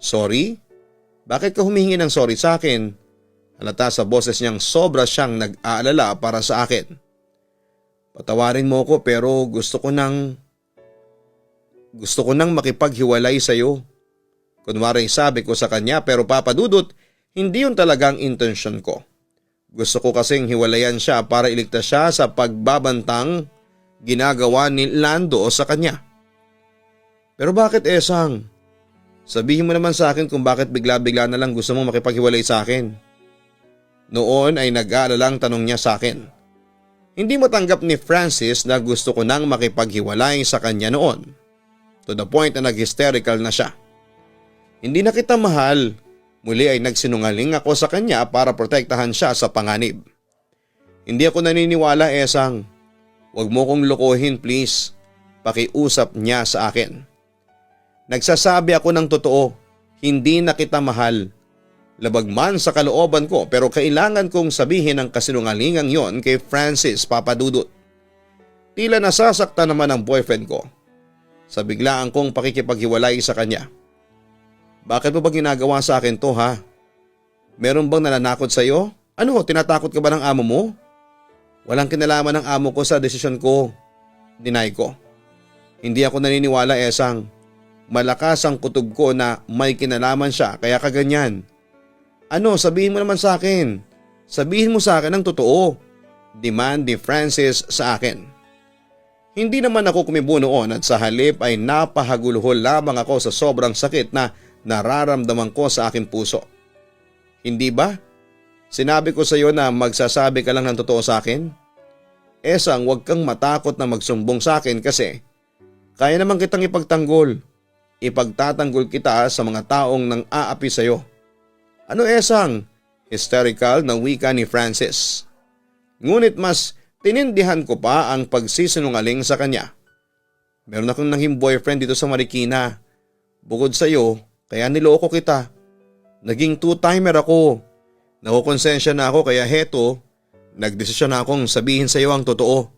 Sorry? Bakit ka humingi ng sorry sa akin? Halata sa boses niyang sobra siyang nag-aalala para sa akin. Patawarin mo ko pero gusto ko nang makipaghiwalay sa iyo. Kunwari sabi ko sa kanya pero papadudot, hindi yun talagang intensyon ko. Gusto ko kasing hiwalayan siya para iligtas siya sa pagbabantang ginagawa ni Lando sa kanya. Pero bakit Esang? Sabihin mo naman sa akin kung bakit bigla-bigla na lang gusto mong makipaghiwalay sa akin. Noon ay nag-aalalang tanong niya sa akin. Hindi matanggap ni Francis na gusto ko nang makipaghiwalay sa kanya noon. To the point na nag-hysterical na siya. Hindi na kita mahal. Muli ay nagsinungaling ako sa kanya para protektahan siya sa panganib. Hindi ako naniniwala Esang. Huwag mo kong lokohin please. Pakiusap niya sa akin. Nagsasabi ako ng totoo. Hindi na kita mahal. Labag man sa kalooban ko pero kailangan kong sabihin ang kasinungalingang yon kay Francis papadudot. Tila nasasaktan naman ang boyfriend ko sa biglaan kong pakikipaghiwalay sa kanya. Bakit mo ba ginagawa sa akin to ha? Meron bang nananakot sa iyo? Ano, tinatakot ka ba ng amo mo? Walang kinalaman ng amo ko sa desisyon ko. Deny ko. Hindi ako naniniwala, Esang. Malakas ang kutob ko na may kinalaman siya kaya kaganyan. Ano, sabihin mo naman sa akin. Sabihin mo sa akin ang totoo. Demand ni Francis sa akin. Hindi naman ako kumibo noon at sa halip ay napahagulhol lamang ako sa sobrang sakit na nararamdaman ko sa aking puso. Hindi ba? Sinabi ko sa iyo na magsasabi ka lang ng totoo sa akin? Esang, huwag kang matakot na magsumbong sa akin kasi kaya naman kitang ipagtanggol. Ipagtatanggol kita sa mga taong nang aapi sa iyo. Ano, Esang? Hysterical na wika ni Francis. Ngunit mas tinindihan ko pa ang pagsisinungaling sa kanya. Meron akong naging boyfriend dito sa Marikina. Bukod sa iyo, kaya niloko kita. Naging two-timer ako. Nakukonsensya na ako kaya heto, nagdesisyon na akong sabihin sa iyo ang totoo.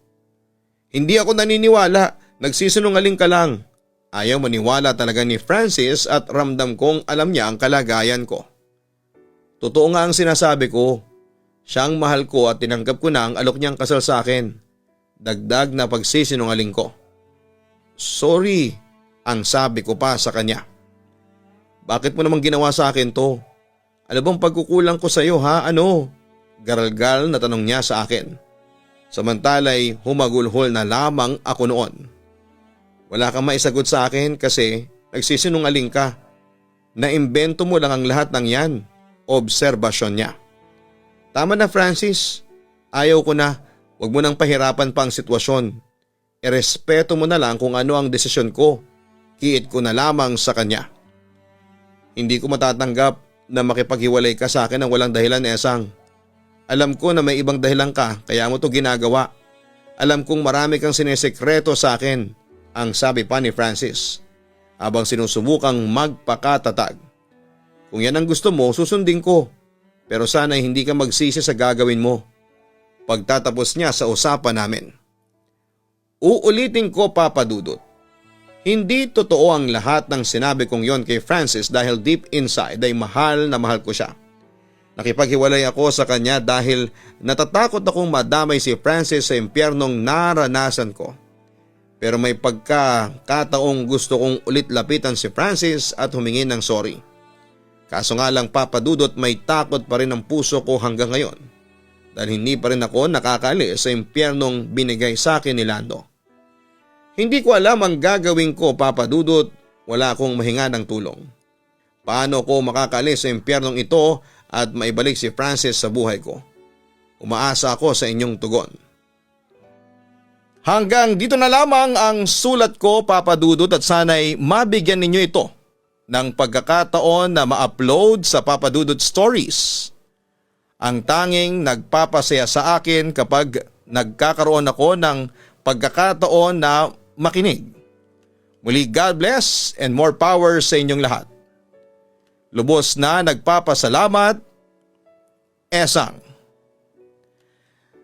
Hindi ako naniniwala, nagsisinungaling ka lang. Ayaw maniwala talaga ni Francis at ramdam kong alam niya ang kalagayan ko. Totoo nga ang sinasabi ko. Siya ang mahal ko at tinanggap ko na ang alok niyang kasal sa akin. Dagdag na pagsisinungaling ko. Sorry, ang sabi ko pa sa kanya. Bakit mo naman ginawa sa akin to? Ano bang pagkukulang ko sa iyo ha? Ano? Garalgal na tanong niya sa akin. Samantala'y humagulhol na lamang ako noon. Wala kang maisagot sa akin kasi nagsisinungaling ka. Naimbento mo lang ang lahat ng yan. Obserbasyon niya. Tama na, Francis. Ayaw ko na. Huwag mo nang pahirapan pa ang sitwasyon. Irespeto mo na lang kung ano ang desisyon ko. Kiit ko na lamang sa kanya. Hindi ko matatanggap na makipaghiwalay ka sa akin ng walang dahilan, Esang. Alam ko na may ibang dahilan ka kaya mo to ginagawa. Alam kong marami kang sinesekreto sa akin, ang sabi pa ni Francis. Habang sinusubukang magpakatatag. Kung yan ang gusto mo, susundin ko. Pero sana hindi ka magsisi sa gagawin mo. Pagtatapos niya sa usapan namin. Uulitin ko, Papa Dudut. Hindi totoo ang lahat ng sinabi kong yon kay Francis dahil deep inside ay mahal na mahal ko siya. Nakipaghiwalay ako sa kanya dahil natatakot akong madamay si Francis sa impyernong naranasan ko. Pero may pagkakataong gusto kong ulit lapitan si Francis at humingi ng sorry. Kaso nga lang, Papa Dudut, may takot pa rin ang puso ko hanggang ngayon dahil hindi pa rin ako nakakaalis sa impyernong binigay sa akin ni Lando. Hindi ko alam ang gagawin ko, Papa Dudut, wala akong mahinga ng tulong. Paano ko makakaalis sa impyernong ito at maibalik si Francis sa buhay ko? Umaasa ako sa inyong tugon. Hanggang dito na lamang ang sulat ko, Papa Dudut, at sana'y mabigyan ninyo ito ng pagkakataon na ma-upload sa Papa Dudut Stories. Ang tanging nagpapasaya sa akin kapag nagkakaroon ako ng pagkakataon na makinig. Muli, God bless and more power sa inyong lahat. Lubos na nagpapasalamat, Esang.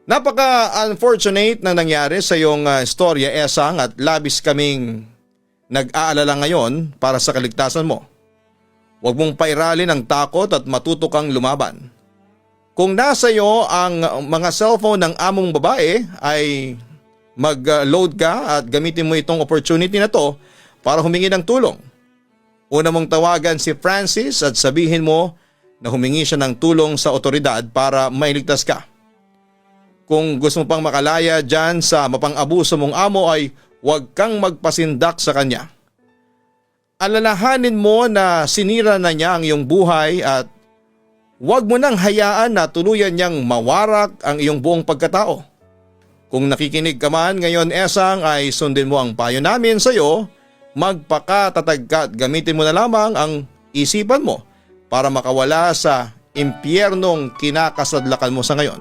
Napaka-unfortunate na nangyari sa iyong storya, Esang, at labis kaming nag-aalala ngayon para sa kaligtasan mo. Huwag mong pairalin ang takot at matuto kang lumaban. Kung nasa iyo ang mga cellphone ng among babae ay mag-load ka at gamitin mo itong opportunity na to para humingi ng tulong. Una mong tawagan si Francis at sabihin mo na humingi siya ng tulong sa otoridad para mailigtas ka. Kung gusto mo pang makalaya dyan sa mapang-abuso mong amo ay huwag kang magpasindak sa kanya. Alalahanin mo na sinira na niya ang iyong buhay at huwag mo nang hayaan na tuluyan niyang mawarak ang iyong buong pagkatao. Kung nakikinig ka man ngayon, Esang, ay sundin mo ang payo namin sa iyo, magpakatatag ka at gamitin mo na lamang ang isipan mo para makawala sa impyernong kinakasadlakan mo sa ngayon.